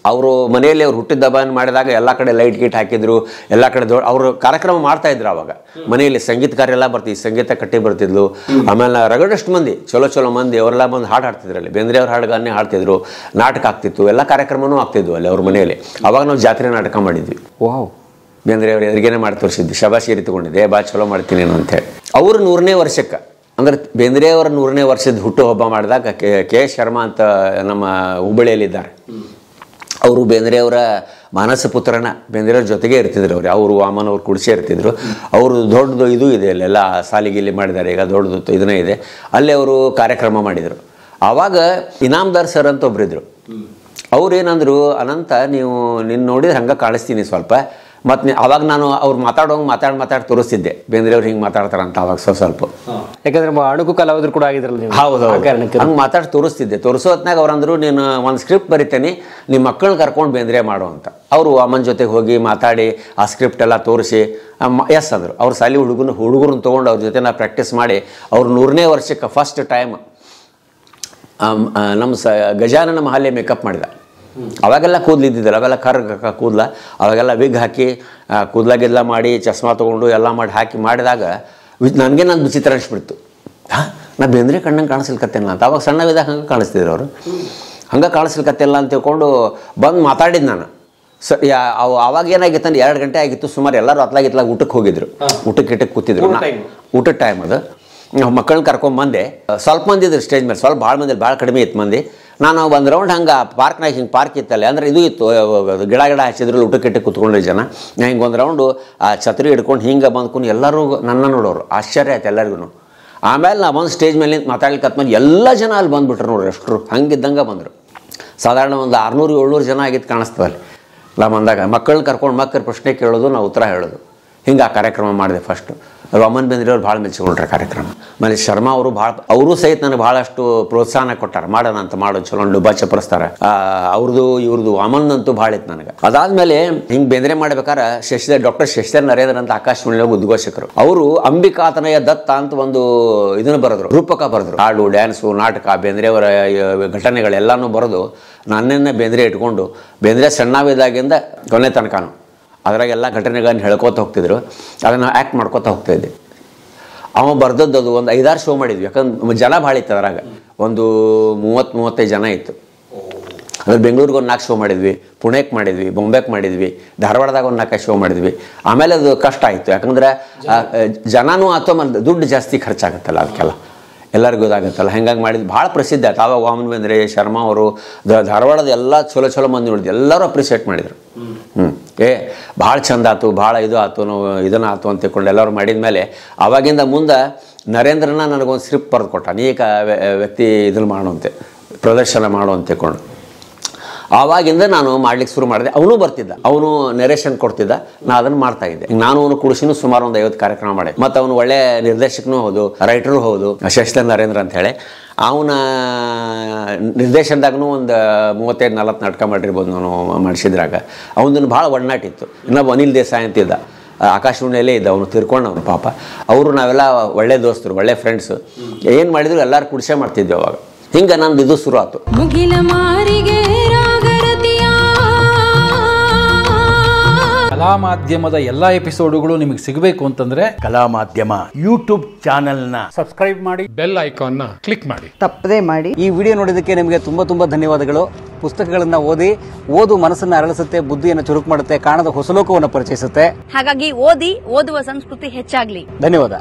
ಅವರು ಮನೆಯಲ್ಲಿ ಅವ್ರು ಹುಟ್ಟಿದ ಹಬ್ಬವನ್ನು ಮಾಡಿದಾಗ ಎಲ್ಲ ಕಡೆ ಲೈಟ್ ಗೀಟ್ ಹಾಕಿದ್ರು, ಎಲ್ಲ ಕಡೆ ಅವರು ಕಾರ್ಯಕ್ರಮ ಮಾಡ್ತಾಯಿದ್ರು. ಆವಾಗ ಮನೆಯಲ್ಲಿ ಸಂಗೀತಕಾರ ಎಲ್ಲ ಬರ್ತಿದ್ವಿ, ಸಂಗೀತ ಕಟ್ಟಿ ಬರ್ತಿದ್ಲು. ಆಮೇಲೆ ರಗಡಷ್ಟು ಮಂದಿ, ಚಲೋ ಮಂದಿ ಅವರೆಲ್ಲ ಬಂದು ಹಾಡು ಹಾಡ್ತಿದ್ರು. ಅಲ್ಲಿ ಬೇಂದ್ರೆ ಅವ್ರ ಹಾಡುಗಳನ್ನೇ ಹಾಡ್ತಿದ್ರು, ನಾಟಕ ಆಗ್ತಿತ್ತು, ಎಲ್ಲ ಕಾರ್ಯಕ್ರಮವೂ ಆಗ್ತಿದ್ವು ಅಲ್ಲಿ ಅವ್ರ ಮನೆಯಲ್ಲಿ. ಅವಾಗ ನಾವು ಜಾತ್ರೆ ನಾಟಕ ಮಾಡಿದ್ವಿ. ವಾವ್, ಬೇಂದ್ರೆ ಅವ್ರು ಎದುರಿಗೇನೆ ಮಾಡಿ ತೋರಿಸಿದ್ವಿ. ಶಬಾಶಿ ತಗೊಂಡಿದ್ದೆ, ಬಾ ಚಲೋ ಮಾಡ್ತೀನಿ ಅಂತೇಳಿ. ಅವ್ರ 100ನೇ ವರ್ಷಕ್ಕೆ ಅಂದ್ರೆ ಬೇಂದ್ರೆ ಅವರ 100ನೇ ವರ್ಷದ ಹುಟ್ಟುಹಬ್ಬ ಮಾಡಿದಾಗ ಕೆ ಶರ್ಮಾ ಅಂತ ನಮ್ಮ ಹುಬ್ಬಳ್ಳಿಯಲ್ಲಿದ್ದಾರೆ. ಅವರು ಬೇಂದ್ರೆ ಅವರ ಮಾನಸ ಪುತ್ರನ ಬೇಂದ್ರೆಯವ್ರ ಜೊತೆಗೆ ಇರ್ತಿದ್ರು. ಅವರು ವಾಮನ್ ಅವ್ರು ಕುಡಿಸೇ ಇರ್ತಿದ್ರು. ಅವರು ದೊಡ್ಡದು ಇದು ಇದೆ ಅಲ್ಲೆಲ್ಲ ಸಾಲಿಗಿಲ್ಲಿ ಮಾಡಿದ್ದಾರೆ, ಈಗ ದೊಡ್ಡದು ಇದನ್ನೇ ಇದೆ. ಅಲ್ಲಿ ಅವರು ಕಾರ್ಯಕ್ರಮ ಮಾಡಿದರು. ಆವಾಗ ಇನಾಮ್ದಾರ್ ಸರ್ ಅಂತ ಒಬ್ಬರಿದ್ರು. ಅವ್ರು ಏನಂದ್ರು, ಅನಂತ ನೀವು ನಿನ್ನ ನೋಡಿದ್ರೆ ಹಂಗೆ ಕಾಣಿಸ್ತೀನಿ ಸ್ವಲ್ಪ. ಮತ್ತು ಅವಾಗ ನಾನು ಅವ್ರು ಮಾತಾಡಿ ತೋರಿಸ್ತಿದ್ದೆ, ಬೇಂದ್ರೆ ಅವ್ರು ಹಿಂಗೆ ಮಾತಾಡ್ತಾರಂತ ಅವಾಗ ಸ್ವಲ್ಪ. ಯಾಕಂದ್ರೆ ಅಣುಕು ಕಲಾವಿದ್ರು ಕೂಡ ಆಗಿದ್ರಲ್ಲ. ಹೌದು, ಹಂಗೆ ಮಾತಾಡಿ ತೋರಿಸ್ತಿದ್ದೆ. ತೋರಿಸೋ ಹೊತ್ನಾಗ ಅವ್ರಂದ್ರು, ನೀನು ಒಂದು ಸ್ಕ್ರಿಪ್ಟ್ ಬರಿತೇನೆ, ನಿಮ್ಮ ಮಕ್ಕಳನ್ನ ಕರ್ಕೊಂಡು ಬೇಂದ್ರೆ ಮಾಡು ಅಂತ. ಅವರು ಅಮ್ಮನ ಜೊತೆಗೆ ಹೋಗಿ ಮಾತಾಡಿ ಆ ಸ್ಕ್ರಿಪ್ಟ್ ಎಲ್ಲ ತೋರಿಸಿ ಎಸ್ ಅಂದರು. ಅವ್ರು ಸಾಲಿ ಹುಡುಗರನ್ನ ತೊಗೊಂಡು ಅವ್ರ ಜೊತೆ ನಾ ಪ್ರಾಕ್ಟೀಸ್ ಮಾಡಿ ಅವ್ರು 100ನೇ ವರ್ಷಕ್ಕೆ ಫಸ್ಟ್ ಟೈಮ್ ನಮ್ಮ ಗಜಾನನ ಮಹಲ್ಯ ಮೇಕಪ್ ಮಾಡಿದ. ಅವಾಗೆಲ್ಲ ಕೂದಲಿದ್ದಿದ್ದಿಲ್ಲ, ಅವೆಲ್ಲ ಕೂದಲ. ಅವಾಗೆಲ್ಲ ವಿಗ್ ಹಾಕಿ ಕೂದಲಾಗೆಲ್ಲ ಮಾಡಿ ಚಸ್ಮಾ ತೊಗೊಂಡು ಎಲ್ಲ ಮಾಡಿ ಮಾಡಿದಾಗ ನನಗೆ ನಾನು ವಿಚಿತ್ರ ಅನಿಸ್ಬಿಡ್ತು. ನಾ ಬೇಂದ್ರೆ ಕಣ್ಣಂಗೆ ಕಾಣಿಸ್ಲಿಕ್ಕತ್ತೇನ ಅಂತ. ಅವಾಗ ಸಣ್ಣವಿದ್ದಾಗ ಹಂಗೆ ಕಾಣಿಸ್ತಿದ್ರು ಅವರು. ಹಂಗೆ ಕಾಣಿಸ್ಲಿಕ್ಕತ್ತಿಲ್ಲ ಅಂತ ತಿಳ್ಕೊಂಡು ಬಂದು ಮಾತಾಡಿದ್ದು ನಾನು. ಅವಾಗ ಏನಾಗಿತ್ತು ಅಂದ್ರೆ 2 ಗಂಟೆ ಆಗಿತ್ತು ಸುಮಾರು. ಎಲ್ಲರೂ ಅತ್ಲಾಗಿತ್ಲಾಗ ಊಟಕ್ಕೆ ಹೋಗಿದ್ರು, ಊಟಕ್ಕೆ ಕೂತಿದ್ರು. ಊಟದ ಟೈಮ್ ಅದು. ಮಕ್ಕಳನ್ನ ಕರ್ಕೊಂಬಂದೆ. ಸ್ವಲ್ಪ ಮಂದಿ ಇದ್ರು ಸ್ಟೇಜ್ ಮೇಲೆ, ಸ್ವಲ್ಪ ಭಾಳ ಮಂದಿ, ಭಾಳ ಕಡಿಮೆ ಇತ್ತು ಮಂದಿ. ನಾನು ಒಂದು ರೌಂಡ್ ಹಂಗೆ ಪಾರ್ಕ್ನಾಗ ಹಿಂಗೆ ಪಾರ್ಕ್ ಇತ್ತಲ್ಲ, ಅಂದರೆ ಇದು ಇತ್ತು, ಗಿಡ ಹಚ್ಚಿದ್ರು, ಊಟಕ್ಕೆ ಕೂತ್ಕೊಂಡ್ರು ಜನ. ನಾ ಹಿಂಗೆ ಒಂದು ರೌಂಡು ಆ ಛತ್ರಿ ಹಿಡ್ಕೊಂಡು ಹಿಂಗೆ ಬಂದ್ಕೊಂಡು ಎಲ್ಲರೂ ನನ್ನ ನೋಡೋರು. ಆಶ್ಚರ್ಯ ಆಯ್ತು ಎಲ್ಲರಿಗೂ. ಆಮೇಲೆ ನಾ ಬಂದು ಸ್ಟೇಜ್ ಮೇಲೆ ಮಾತಾಡ್ಲಿಕ್ಕೆ ಎಲ್ಲ ಜನ ಅಲ್ಲಿ ಬಂದುಬಿಟ್ರು ನೋಡ್ರಿ, ಅಷ್ಟರು ಹಂಗಿದ್ದಂಗೆ ಬಂದರು. ಸಾಧಾರಣ ಒಂದು 600-700 ಜನ ಆಗಿದ್ದು ಕಾಣಿಸ್ತವೆ ಅಲ್ಲಿ. ನಾ ಬಂದಾಗ ಮಕ್ಕಳನ್ನ ಕರ್ಕೊಂಡು ಮಕ್ಕಳ ಪ್ರಶ್ನೆ ಕೇಳೋದು, ನಾವು ಉತ್ತರ ಹೇಳೋದು. ಹಿಂಗೆ ಆ ಕಾರ್ಯಕ್ರಮ ಮಾಡಿದೆ ಫಸ್ಟು. ವಾಮನ್ ಬೇಂದ್ರೆ ಅವ್ರು ಭಾಳ ಮೆಚ್ಚಿಕೊಂಡ್ರೆ ಕಾರ್ಯಕ್ರಮ. ಆಮೇಲೆ ಶರ್ಮಾ ಅವರು ಅವರು ಸಹಿತ ನನಗೆ ಭಾಳಷ್ಟು ಪ್ರೋತ್ಸಾಹನ ಕೊಟ್ಟಾರ, ಮಾಡೋಣ ಅಂತ ಮಾಡೋ ಚಲೋ ಡುಬ್ಬ ಚಪ್ಪರಿಸ್ತಾರೆ. ಅವ್ರದ್ದು ಇವ್ರದ್ದು ವಾಮನ್ ಅಂತೂ ಭಾಳ ಇತ್ತು ನನಗೆ. ಅದಾದ್ಮೇಲೆ ಹಿಂಗೆ ಬೇಂದ್ರೆ ಮಾಡ್ಬೇಕಾರೆ ಡಾಕ್ಟರ್ ಶಶಿಧರ್ ನರೇಂದ್ರ ಅಂತ ಆಕಾಶವಾಣಿ ಉದ್ಘೋಷಕರು ಅವರು ಅಂಬಿಕಾತನಯ ದತ್ತ ಅಂತ ಒಂದು ಇದನ್ನು ಬರೆದ್ರು, ರೂಪಕ ಬರೆದ್ರು. ಹಾಡು, ಡ್ಯಾನ್ಸು, ನಾಟಕ, ಬೇಂದ್ರೆಯವರ ಘಟನೆಗಳೆಲ್ಲಾನು ಬರೆದು ನನ್ನನ್ನೇ ಬೇಂದ್ರೆ ಇಟ್ಕೊಂಡು ಬೇಂದ್ರೆ ಸಣ್ಣವಿದ್ದಾಗಿಂದ ಕೊನೆ ತನಕನೂ ಅದ್ರಾಗೆಲ್ಲ ಘಟನೆಗಳನ್ನ ಹೇಳ್ಕೊತ ಹೋಗ್ತಿದ್ರು, ಅದನ್ನು ಆ್ಯಕ್ಟ್ ಮಾಡ್ಕೊತ ಹೋಗ್ತಾ ಇದ್ದೆ. ಅವ ಬರ್ದದ್ದು ಅದು ಒಂದು 5-6 ಶೋ ಮಾಡಿದ್ವಿ. ಯಾಕಂದ್ರೆ ಜನ ಭಾಳ ಇತ್ತು ಅದ್ರಾಗ, ಒಂದು 30-35 ಜನ ಇತ್ತು. ಅದ್ರ ಬೆಂಗಳೂರಿಗೆ ಒಂದು 4 ಶೋ ಮಾಡಿದ್ವಿ, ಪುಣೆಗೆ ಮಾಡಿದ್ವಿ, ಬೊಂಬೆಗೆ ಮಾಡಿದ್ವಿ, ಧಾರವಾಡದಾಗ ಒಂದು 4 ಶೋ ಮಾಡಿದ್ವಿ. ಆಮೇಲೆ ಅದು ಕಷ್ಟ ಆಯಿತು, ಯಾಕಂದ್ರೆ ಜನನೂ ಅಥವಾ ದುಡ್ಡು ಜಾಸ್ತಿ ಖರ್ಚಾಗುತ್ತಲ್ಲ, ಅದಕ್ಕೆಲ್ಲ ಎಲ್ಲರಿಗೂ ಗೊತ್ತಾಗುತ್ತಲ್ಲ. ಹೆಂಗಾಗಿ ಮಾಡಿದ್ವಿ, ಭಾಳ ಪ್ರಸಿದ್ಧ ಆಯ್ತು. ಆವಾಗ ವಾಮನ್ ಬೇಂದ್ರೆ, ಶರ್ಮಾ ಅವರು, ಧಾರವಾಡದ ಎಲ್ಲ ಚಲೋ ಮಂದಿ ನೋಡಿದ್ವಿ, ಎಲ್ಲರೂ ಅಪ್ರಿಷಿಯೇಟ್ ಮಾಡಿದರು. ಭಾಳ ಚಂದ ಆಯ್ತು, ಭಾಳ ಇದು ಆಯ್ತು, ನಾವು ಇದನ್ನ ಆಯ್ತು ಅಂತ ತಿಳ್ಕೊಂಡು ಎಲ್ಲರೂ ಮಾಡಿದ ಮೇಲೆ ಆವಾಗಿಂದ ಮುಂದೆ ನರೇಂದ್ರನ ನನಗೊಂದು ಸ್ಕ್ರಿಪ್ಟ್ ಬರೆದು ಕೊಟ್ಟ, ಅನೇಕ ವ್ಯಕ್ತಿ ಇದನ್ನು ಮಾಡುವಂತೆ, ಪ್ರದರ್ಶನ ಮಾಡು ಅಂತ ತಿಳ್ಕೊಂಡು. ಆವಾಗಿಂದ ನಾನು ಮಾಡ್ಲಿಕ್ಕೆ ಶುರು ಮಾಡಿದೆ. ಅವನು ಬರ್ತಿದ್ದ, ಅವನು ನೆರೇಷನ್ ಕೊಡ್ತಿದ್ದ, ನಾನು ಅದನ್ನು ಮಾಡ್ತಾ ಇದ್ದೆ. ನಾನು ಅವನು ಕೂಡಿಸಿನೂ ಸುಮಾರು ಒಂದು 50 ಕಾರ್ಯಕ್ರಮ ಮಾಡಿ. ಮತ್ತು ಅವನು ಒಳ್ಳೆ ನಿರ್ದೇಶಕನೂ ಹೌದು, ರೈಟರು ಹೌದು, ಶಶಿಧರ್ ನರೇಂದ್ರ ಅಂತ ಹೇಳಿ. ಅವನ ನಿರ್ದೇಶನದಾಗೂ ಒಂದು 35-40 ನಾಟಕ ಮಾಡಿರ್ಬೋದು ನಾನು ಮಾಡಿಸಿದ್ರಾಗ. ಅವನನ್ನು ಭಾಳ ಒಡನಾಟಿತ್ತು. ಇನ್ನೊಬ್ಬ ಅನಿಲ್ ದೇಸಾಯಿ ಅಂತಿದ್ದ, ಆಕಾಶವಾಣಿಯಲ್ಲೇ ಇದ್ದ, ಅವನು ತೀರ್ಕೊಂಡವನು ಪಾಪ. ಅವರು ನಾವೆಲ್ಲ ಒಳ್ಳೆ ದೋಸ್ತರು, ಒಳ್ಳೆ ಫ್ರೆಂಡ್ಸು. ಏನು ಮಾಡಿದ್ರು ಎಲ್ಲರೂ ಕುಡಿಸೇ ಮಾಡ್ತಿದ್ವಿ ಅವಾಗ. ಹಿಂಗೆ ನಂದು ಇದು ಶುರು ಆಯ್ತು. ಮುಗಿಲ ಮಾರಿಗೆ ಕಲಾ ಮಾಧ್ಯಮದ ಎಲ್ಲಾ ಎಪಿಸೋಡುಗಳು ನಿಮಗೆ ಸಿಗಬೇಕು ಅಂತಂದ್ರೆ ಕಲಾ ಮಾಧ್ಯಮ ಯೂಟ್ಯೂಬ್ ಚಾನೆಲ್ನ ಸಬ್ಸ್ಕ್ರೈಬ್ ಮಾಡಿ, ಬೆಲ್ ಐಕಾನ್ನ ಕ್ಲಿಕ್ ಮಾಡಿ, ತಪ್ಪದೇ ಮಾಡಿ. ಈ ವಿಡಿಯೋ ನೋಡಿದ್ದಕ್ಕೆ ನಿಮಗೆ ತುಂಬ ಧನ್ಯವಾದಗಳು. ಪುಸ್ತಕಗಳನ್ನು ಓದು ಮನಸ್ಸನ್ನು ಅರಳಿಸುತ್ತೆ, ಬುದ್ಧಿಯನ್ನು ಚುರುಕು ಮಾಡುತ್ತೆ, ಕಾಣದ ಹೊಸ ಲೋಕವನ್ನು ಪರಿಚಯಿಸುತ್ತೆ. ಹಾಗಾಗಿ ಓದುವ ಸಂಸ್ಕೃತಿ ಹೆಚ್ಚಾಗ್ಲಿ. ಧನ್ಯವಾದ.